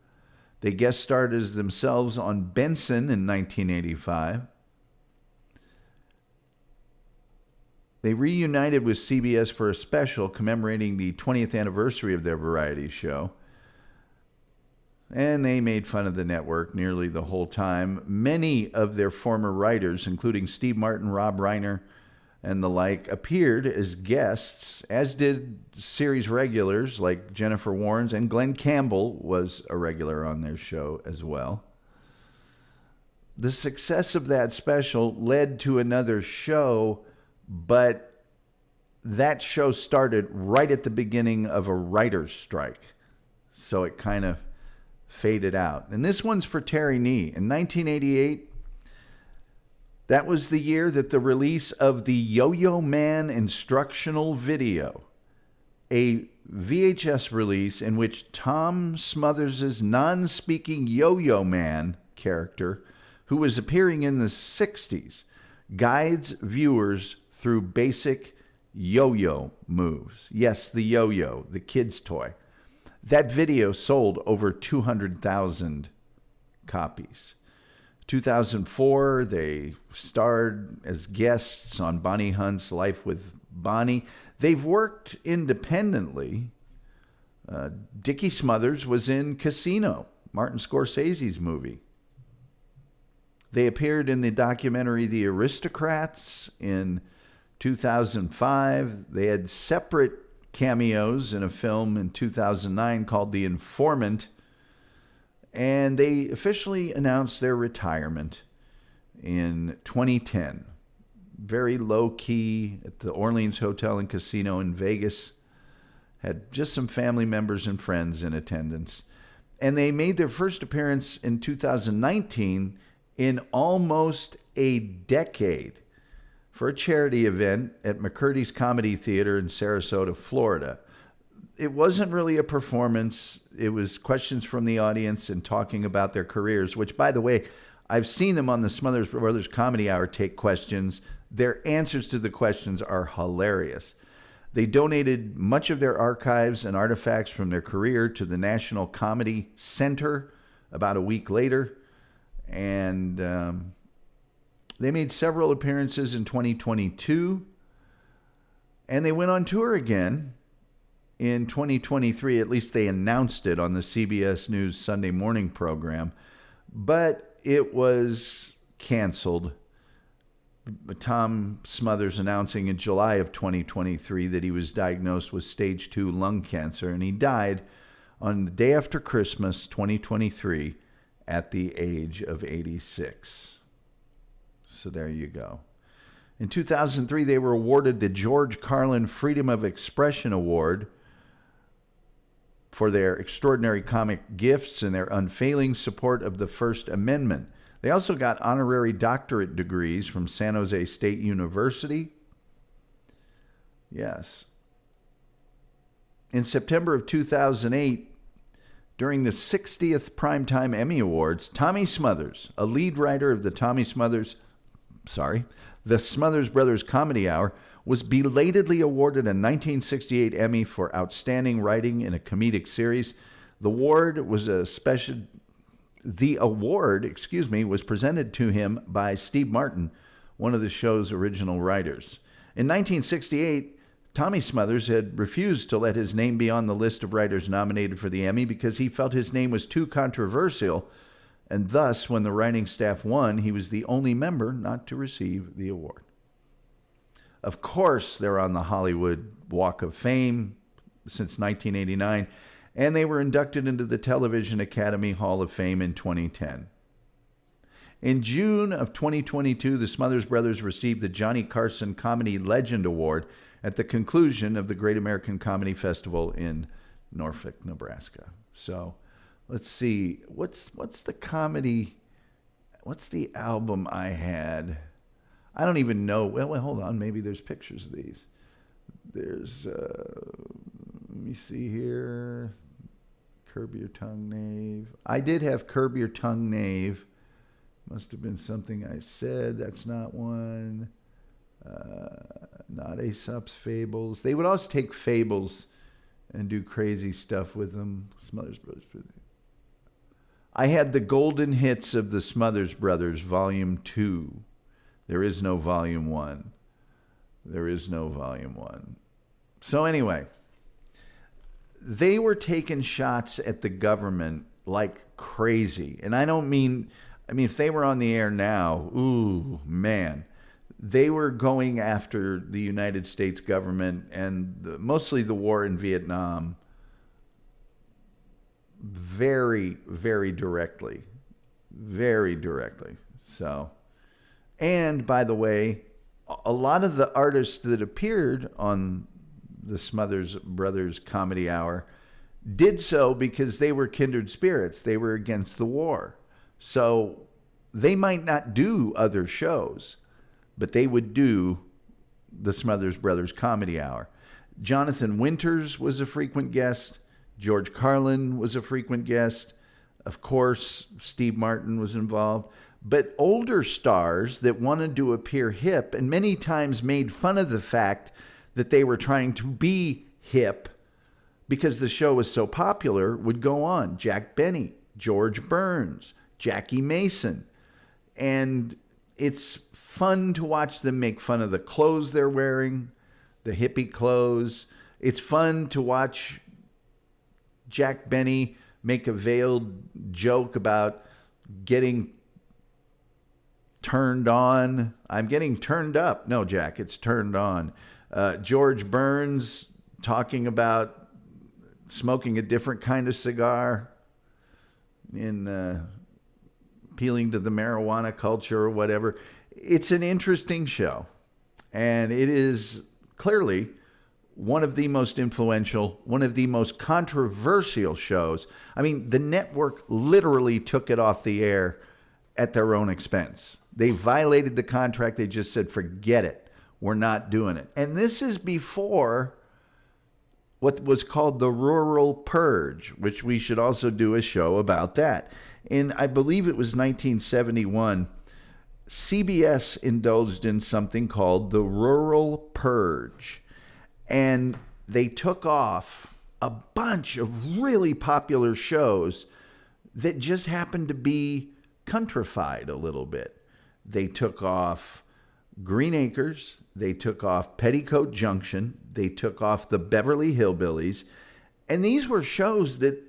They guest starred as themselves on Benson in 1985. They reunited with CBS for a special commemorating the 20th anniversary of their variety show. And they made fun of the network nearly the whole time. Many of their former writers, including Steve Martin, Rob Reiner, and the like, appeared as guests, as did series regulars like Jennifer Warnes, and Glenn Campbell was a regular on their show as well. The success of that special led to another show, but that show started right at the beginning of a writer's strike. So it kind of faded out. And this one's for Terry Nee. In 1988, that was the year that the release of the Yo-Yo Man instructional video, a VHS release in which Tom Smothers' non-speaking Yo-Yo Man character, who was appearing in the 60s, guides viewers through basic yo-yo moves. Yes, the yo-yo, the kid's toy. That video sold over 200,000 copies. 2004, they starred as guests on Bonnie Hunt's Life with Bonnie. They've worked independently. Dickie Smothers was in Casino, Martin Scorsese's movie. They appeared in the documentary The Aristocrats in 2005. They had separate cameos in a film in 2009 called The Informant. And they officially announced their retirement in 2010. Very low-key at the Orleans Hotel and Casino in Vegas. Had just some family members and friends in attendance. And they made their first appearance in 2019 in almost a decade for a charity event at McCurdy's Comedy Theater in Sarasota, Florida. It wasn't really a performance. It was questions from the audience and talking about their careers, which, by the way, I've seen them on the Smothers Brothers Comedy Hour take questions. Their answers to the questions are hilarious. They donated much of their archives and artifacts from their career to the National Comedy Center about a week later. And they made several appearances in 2022. And they went on tour again in 2023. At least they announced it on the CBS News Sunday morning program. But it was canceled. Tom Smothers announcing in July of 2023 that he was diagnosed with stage 2 lung cancer, and he died on the day after Christmas 2023 at the age of 86. So there you go. In 2003, they were awarded the George Carlin Freedom of Expression Award for their extraordinary comic gifts and their unfailing support of the First Amendment. They also got honorary doctorate degrees from San Jose State University. Yes. In September of 2008, during the 60th Primetime Emmy Awards, Tommy Smothers, a lead writer of the the Smothers Brothers Comedy Hour, was belatedly awarded a 1968 Emmy for Outstanding Writing in a Comedic Series. The award was presented to him by Steve Martin, one of the show's original writers. In 1968, Tommy Smothers had refused to let his name be on the list of writers nominated for the Emmy because he felt his name was too controversial, and thus, when the writing staff won, he was the only member not to receive the award. Of course, they're on the Hollywood Walk of Fame since 1989, and they were inducted into the Television Academy Hall of Fame in 2010. In June of 2022, the Smothers Brothers received the Johnny Carson Comedy Legend Award at the conclusion of the Great American Comedy Festival in Norfolk, Nebraska. So let's see. What's the comedy? What's the album I had? I don't even know. Well, hold on. Maybe there's pictures of these. There's, let me see here. Curb Your Tongue, Knave. I did have Curb Your Tongue, Knave. Must have been something I said. That's not one. Not Aesop's Fables. They would also take fables and do crazy stuff with them. Smothers Brothers. I had the golden hits of the Smothers Brothers, Volume 2. There is no Volume 1. There is no Volume 1. So anyway, they were taking shots at the government like crazy. And I mean, if they were on the air now, ooh, man, they were going after the United States government and mostly the war in Vietnam very, very directly. Very directly. So, and by the way, a lot of the artists that appeared on the Smothers Brothers Comedy Hour did so because they were kindred spirits. They were against the war. So they might not do other shows, but they would do the Smothers Brothers Comedy Hour. Jonathan Winters was a frequent guest. George Carlin was a frequent guest. Of course, Steve Martin was involved. But older stars that wanted to appear hip and many times made fun of the fact that they were trying to be hip because the show was so popular would go on. Jack Benny, George Burns, Jackie Mason. And it's fun to watch them make fun of the clothes they're wearing, the hippie clothes. It's fun to watch Jack Benny make a veiled joke about getting turned on. I'm getting turned up. No, Jack, it's turned on. George Burns talking about smoking a different kind of cigar in appealing to the marijuana culture or whatever. It's an interesting show. And it is clearly one of the most influential, one of the most controversial shows. I mean, the network literally took it off the air at their own expense. They violated the contract. They just said, forget it. We're not doing it. And this is before what was called the Rural Purge, which we should also do a show about that. In, I believe it was 1971, CBS indulged in something called the Rural Purge. And they took off a bunch of really popular shows that just happened to be countrified a little bit. They took off Green Acres. They took off Petticoat Junction. They took off the Beverly Hillbillies. And these were shows that,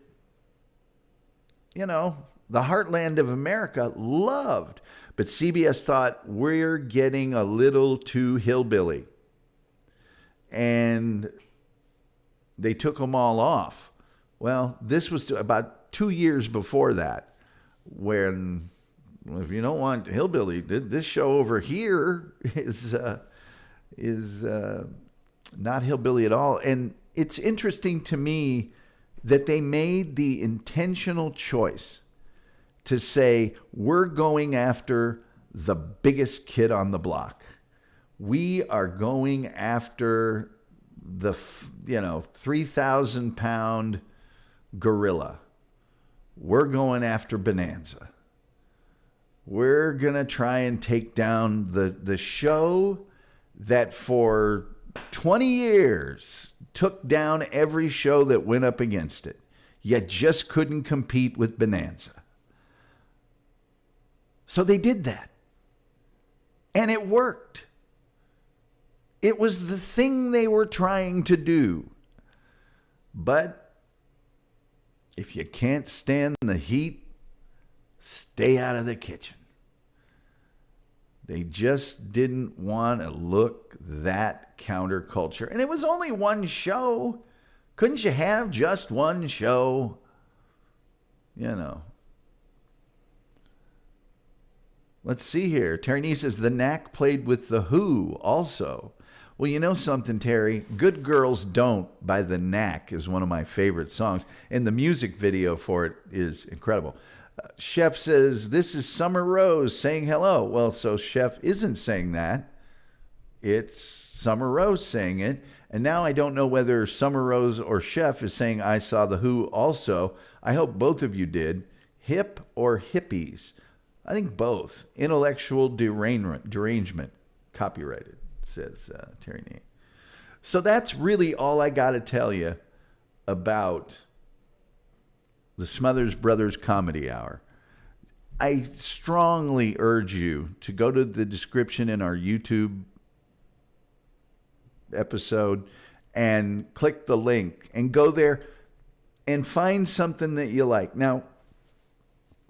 you know, the heartland of America loved. But CBS thought, we're getting a little too hillbilly. And they took them all off. Well, this was about 2 years before that, when, if you don't want hillbilly, this show over here is not hillbilly at all. And it's interesting to me that they made the intentional choice to say, we're going after the biggest kid on the block. We are going after the, 3,000-pound gorilla. We're going after Bonanza. We're going to try and take down the show that for 20 years took down every show that went up against it, yet just couldn't compete with Bonanza. So they did that. And it worked. It was the thing they were trying to do. But if you can't stand the heat, stay out of the kitchen. They just didn't want to look that counterculture. And it was only one show. Couldn't you have just one show? Let's see here. Terry says the Knack played with The Who also. Well, you know something, Terry? Good Girls Don't by The Knack is one of my favorite songs, and the music video for it is incredible. Chef says, this is Summer Rose saying hello. Well, so Chef isn't saying that. It's Summer Rose saying it. And now I don't know whether Summer Rose or Chef is saying I saw The Who also. I hope both of you did. Hip or hippies? I think both. Intellectual derangement. Copyrighted, says Terry Nee. So that's really all I got to tell you about the Smothers Brothers Comedy Hour. I strongly urge you to go to the description in our YouTube episode and click the link and go there and find something that you like. Now,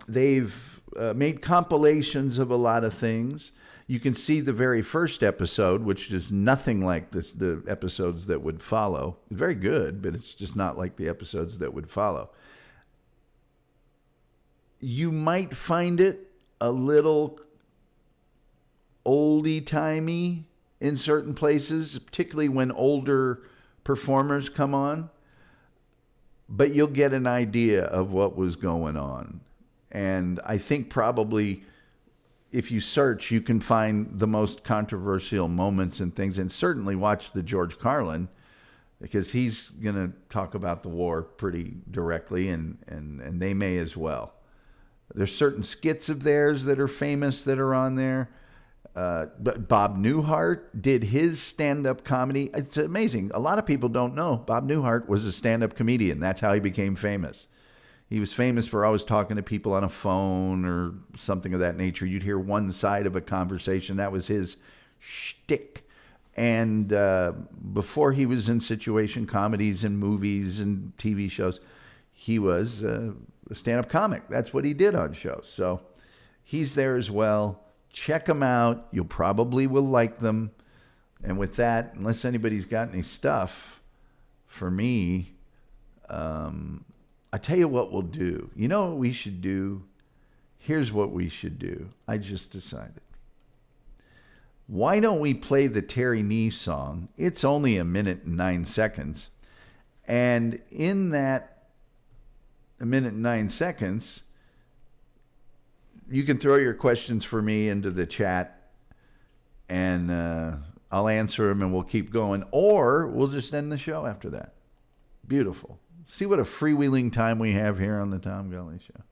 they've made compilations of a lot of things. You can see the very first episode, which is nothing like the episodes that would follow. Very good, but it's just not like the episodes that would follow. You might find it a little oldie-timey in certain places, particularly when older performers come on. But you'll get an idea of what was going on. And I think probably if you search, you can find the most controversial moments and things. And certainly watch the George Carlin, because he's going to talk about the war pretty directly, and they may as well. There's certain skits of theirs that are famous that are on there. But Bob Newhart did his stand-up comedy. It's amazing. A lot of people don't know Bob Newhart was a stand-up comedian. That's how he became famous. He was famous for always talking to people on a phone or something of that nature. You'd hear one side of a conversation. That was his shtick. And before he was in situation comedies and movies and TV shows, he was a stand-up comic. That's what he did on shows. So he's there as well. Check them out. You probably will like them. And with that, unless anybody's got any stuff for me, I tell you what we'll do. You know what we should do? Here's what we should do. I just decided. Why don't we play the Terry Nee song? It's only 1:09. And in that 1:09, you can throw your questions for me into the chat, and I'll answer them, and we'll keep going. Or we'll just end the show after that. Beautiful. See what a freewheeling time we have here on the Tom Gulley Show.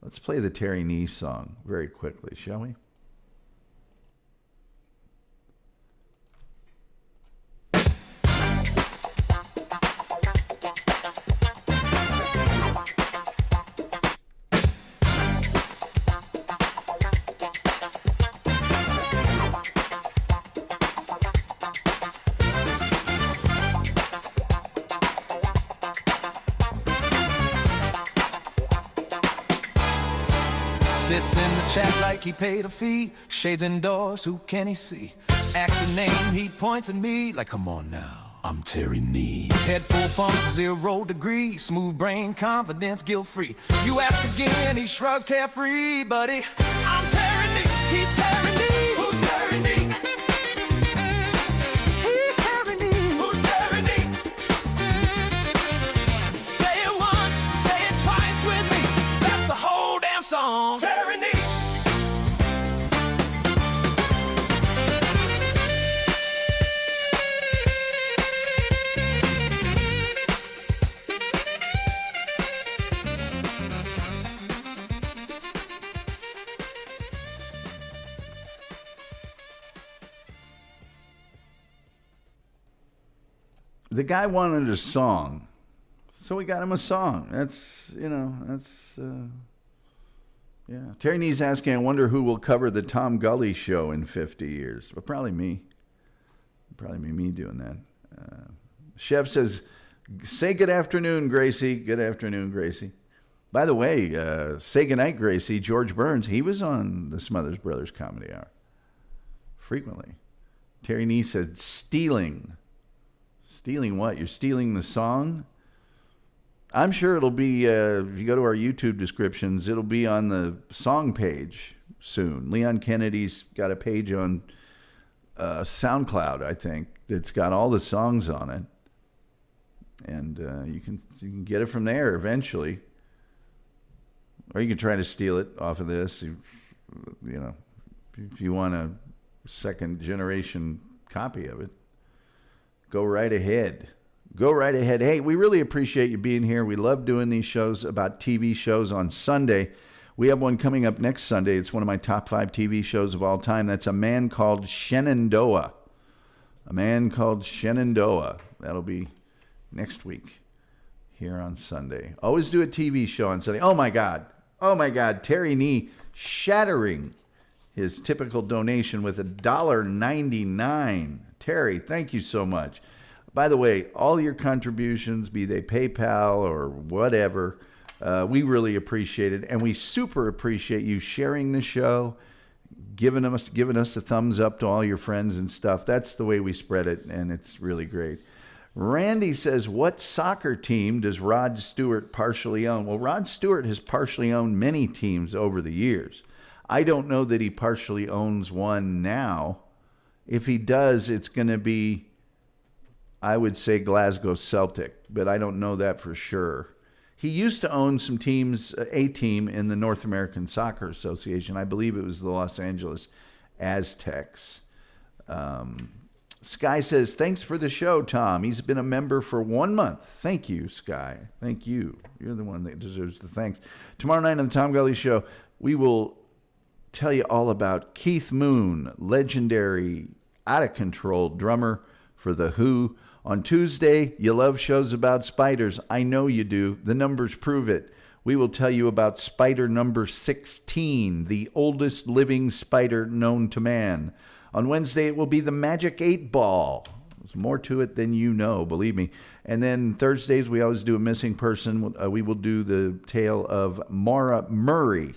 Let's play the Terry Nee song very quickly, shall we? Sits in the chat like he paid a fee. Shades indoors, who can he see? Acts a name, he points at me like, come on now, I'm Terry Nee. Head full funk, 0 degree. Smooth brain, confidence, guilt-free. You ask again, he shrugs carefree. Buddy, I'm Terry Nee, he's Terry Nee. Who's Terry Nee? He's Terry Nee. Who's Terry Nee? Say it once, say it twice with me. That's the whole damn song. Terry Nee. The guy wanted a song, so we got him a song. That's. Yeah. Terry Nee's asking, I wonder who will cover the Tom Gulley Show in 50 years. Well, probably me. Probably me doing that. Chef says, say good afternoon, Gracie. Good afternoon, Gracie. By the way, say goodnight, Gracie. George Burns, he was on the Smothers Brothers Comedy Hour frequently. Terry Nee said, stealing. Stealing what? You're stealing the song? I'm sure it'll be, if you go to our YouTube descriptions, it'll be on the song page soon. Leon Kennedy's got a page on SoundCloud, I think. It's got all the songs on it. And you can get it from there eventually. Or you can try to steal it off of this. If you want a second generation copy of it, go right ahead. Go right ahead. Hey, we really appreciate you being here. We love doing these shows about TV shows on Sunday. We have one coming up next Sunday. It's one of my top 5 TV shows of all time. That's A Man Called Shenandoah. A Man Called Shenandoah. That'll be next week here on Sunday. Always do a TV show on Sunday. Oh, my God. Terry Nee shattering his typical donation with $1.99. Terry, thank you so much. By the way, all your contributions, be they PayPal or whatever, we really appreciate it. And we super appreciate you sharing the show, giving us a thumbs up to all your friends and stuff. That's the way we spread it, and it's really great. Randy says, what soccer team does Rod Stewart partially own? Well, Rod Stewart has partially owned many teams over the years. I don't know that he partially owns one now. If he does, it's going to be, I would say, Glasgow Celtic, but I don't know that for sure. He used to own some teams, a team in the North American Soccer Association. I believe it was the Los Angeles Aztecs. Sky says, thanks for the show, Tom. He's been a member for 1 month. Thank you, Sky. Thank you. You're the one that deserves the thanks. Tomorrow night on the Tom Gulley Show, we will tell you all about Keith Moon, legendary, out-of-control drummer for The Who. On Tuesday, you love shows about spiders. I know you do. The numbers prove it. We will tell you about spider number 16, the oldest living spider known to man. On Wednesday, it will be the Magic 8 Ball. There's more to it than you know, believe me. And then Thursdays, we always do a missing person. We will do the tale of Maura Murray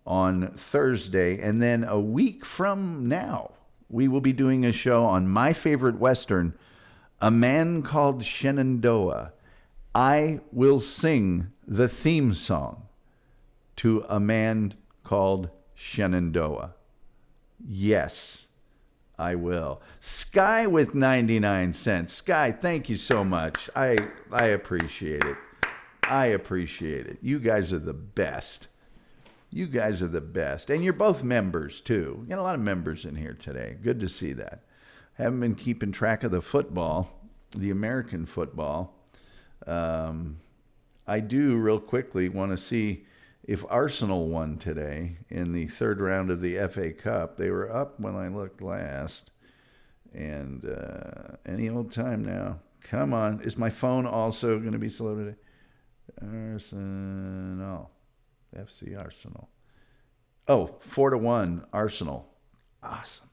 on Thursday. And then a week from now, we will be doing a show on my favorite Western, A Man Called Shenandoah. I will sing the theme song to A Man Called Shenandoah. Yes, I will. Sky with 99 cents. Sky, thank you so much. I appreciate it. I appreciate it. You guys are the best. You guys are the best. And you're both members, too. You got a lot of members in here today. Good to see that. Haven't been keeping track of the football, the American football. I do, real quickly, want to see if Arsenal won today in the third round of the FA Cup. They were up when I looked last. And any old time now. Come on. Is my phone also going to be slow today? Arsenal. FC Arsenal. Oh, 4-1 Arsenal. Awesome.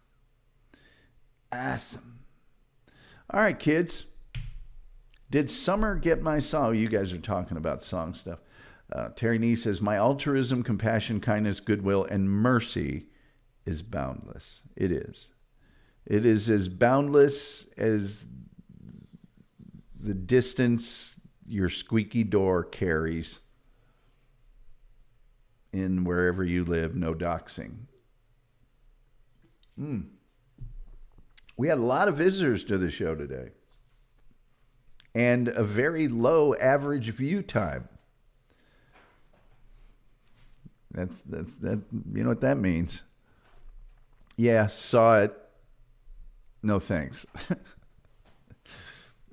Awesome. All right, kids. Did Summer get my song? Oh, you guys are talking about song stuff. Terry Nee says, my altruism, compassion, kindness, goodwill, and mercy is boundless. It is. It is as boundless as the distance your squeaky door carries in wherever you live. No doxing. We had a lot of visitors to the show today. And a very low average view time. That's you know what that means. Yeah, saw it. No thanks.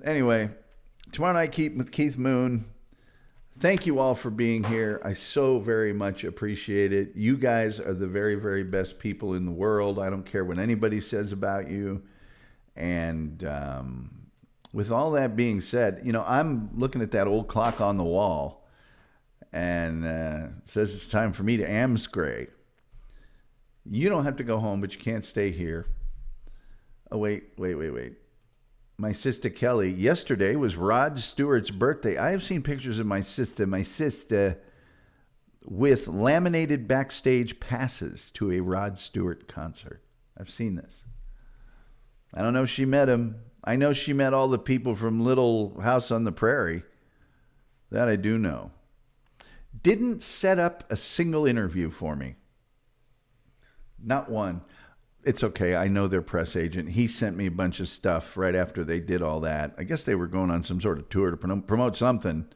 Anyway, tomorrow night with Keith Moon. Thank you all for being here. I so very much appreciate it. You guys are the very, very best people in the world. I don't care what anybody says about you. And with all that being said, you know, I'm looking at that old clock on the wall, and it says it's time for me to amscray. You don't have to go home, but you can't stay here. Oh, wait. My sister Kelly, yesterday was Rod Stewart's birthday. I have seen pictures of my sister with laminated backstage passes to a Rod Stewart concert. I've seen this. I don't know if she met him. I know she met all the people from Little House on the Prairie. That I do know. Didn't set up a single interview for me. Not one. it's okay. I know their press agent. He sent me a bunch of stuff right after they did all that. I guess they were going on some sort of tour to promote something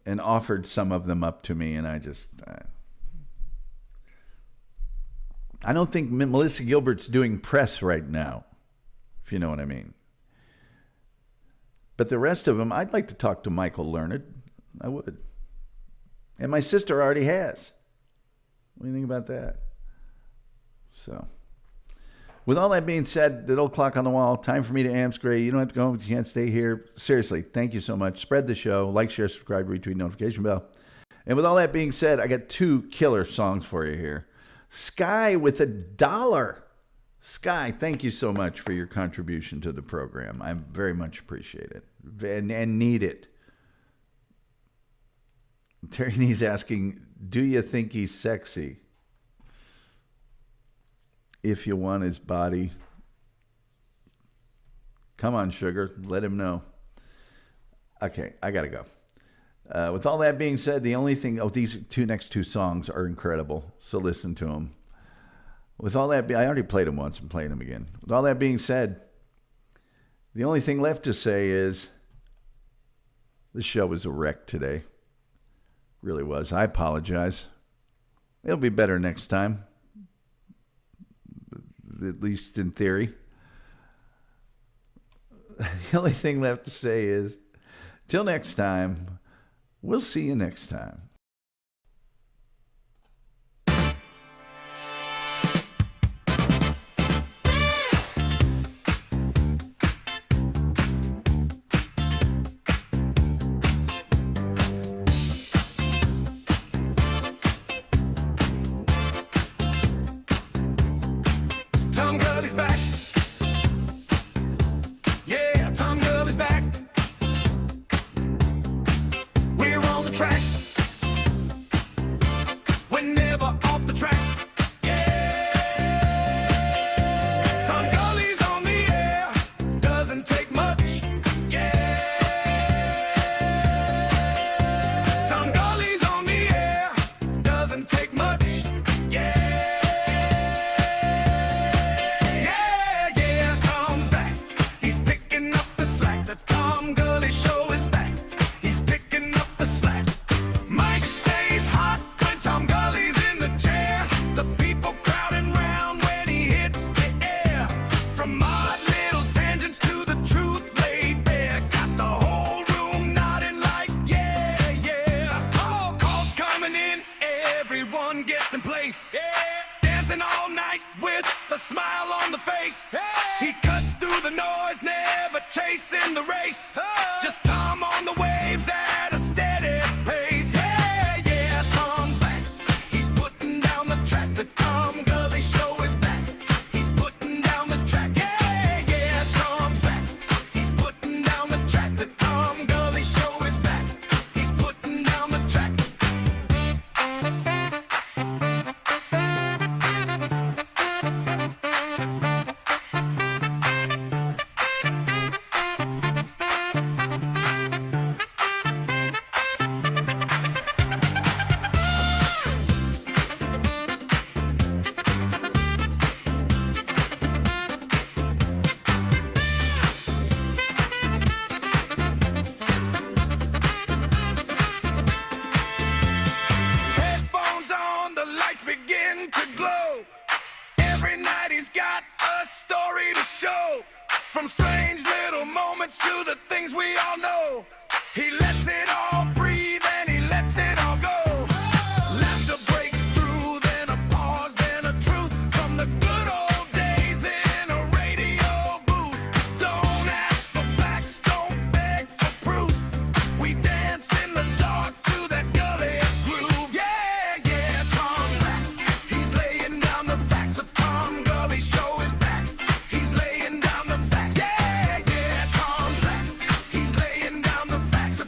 and offered some of them up to me. And I don't think Melissa Gilbert's doing press right now, if you know what I mean. But the rest of them, I'd like to talk to Michael Learned. I would. And my sister already has. What do you think about that? So, with all that being said, the old clock on the wall, time for me to amscray. You don't have to go, you can't stay here. Seriously, thank you so much. Spread the show. Like, share, subscribe, retweet, notification bell. And with all that being said, I got 2 killer songs for you here. Sky with $1. Sky, thank you so much for your contribution to the program. I very much appreciate it and need it. Terry Nee's asking, do you think he's sexy? If you want his body. Come on, sugar. Let him know. Okay, I got to go. With all that being said, the only thing... these next two songs are incredible, so listen to them. With all that... I already played them once. I'm playing them again. With all that being said, the only thing left to say is the show was a wreck today. Really was. I apologize. It'll be better next time. At least in theory. The only thing left to say is, till next time, we'll see you next time. Tom Gulley's back. Yeah, Tom Gulley's back. We're on the track. We're never off the track. Yeah. Tom Gulley's on the air. Doesn't take much. Yeah. Tom Gulley's on the air. Doesn't take much. Yeah. The Tom Gulley Show is back. He's picking up the slack. Mike stays hot when Tom Gulley's in the chair. The people crowding round when he hits the air. From odd little tangents to the truth laid bare. Got the whole room nodding like, yeah, yeah. All calls coming in, everyone gets in place. Yeah. Dancing all night with a smile on the face. Hey. He cuts through the noise, never chasing the race. Just Tom on the waves at a steady pace. Yeah, yeah, Tom's back. He's putting down the track. The Tom Gulley Show is back. He's putting down the track. Yeah, yeah, Tom's back. He's putting down the track. The Tom Gulley Show is back. He's putting down the track. Headphones on, the lights begin to glow. Every night he's got a story to show. From strange little moments to the things we all know. He lets it all breathe and he lets it all go. Laughter breaks through, then a pause, then a truth. From the good old days in a radio booth. Don't ask for facts, don't beg for proof. We dance in the dark to that gully groove. Yeah, yeah, Tom's back. He's laying down the facts. The Tom Gulley Show is back. He's laying down the facts. Yeah, yeah, Tom's back. He's laying down the facts. The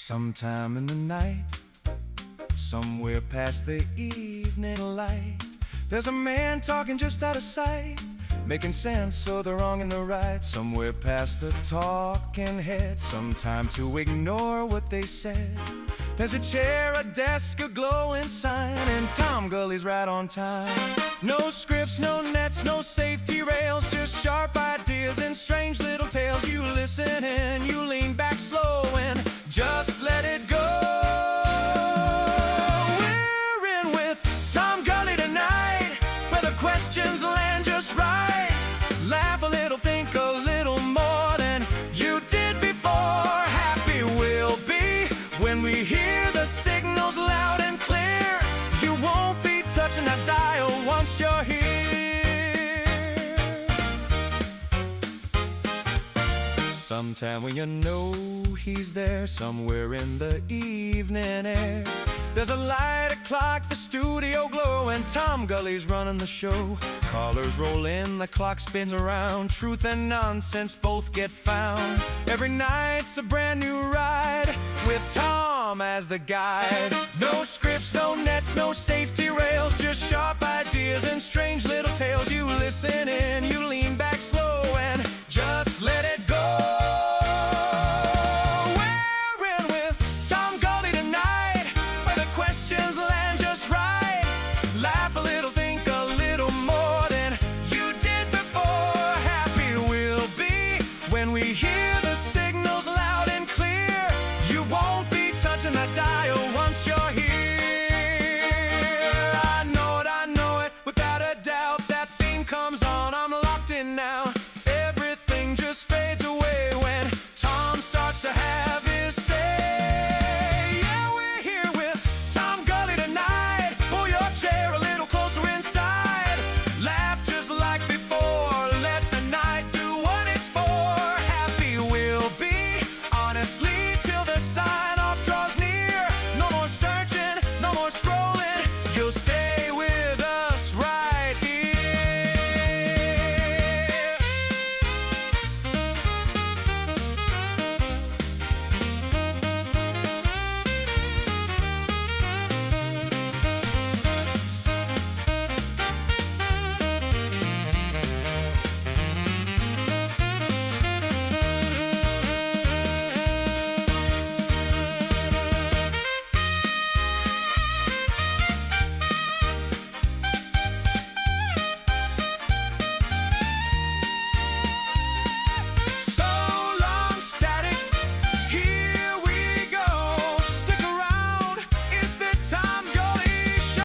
Sometime in the night, somewhere past the evening light, there's a man talking just out of sight, making sense of the wrong and the right. Somewhere past the talking head, some time to ignore what they said. There's a chair, a desk, a glowing sign, and Tom Gulley's right on time. No scripts, no nets, no safety rails, just sharp ideas and strange little tales. You listen and you lean back slow and just let it go. We're in with Tom Gulley tonight, where the questions land just right. Laugh a little, think a little more than you did before. Happy we'll be when we hear the signals loud and clear. You won't be touching that dial once you're here. Sometime when you know he's there, somewhere in the evening air, there's a light, a clock, the studio glow, and Tom Gulley's running the show. Callers roll in, the clock spins around, truth and nonsense both get found. Every night's a brand new ride, with Tom as the guide. No scripts, no nets, no safety rails, just sharp ideas and strange little tales. You listen in, you lean back slow and just let it go. We're in with Tom Gulley tonight, where the questions land just right. Laugh a little, think a little more than you did before. Happy we'll be when we hear the signals loud and clear. You won't be touching that dial once you're here. I know it, without a doubt. That theme comes on, I'm locked in now.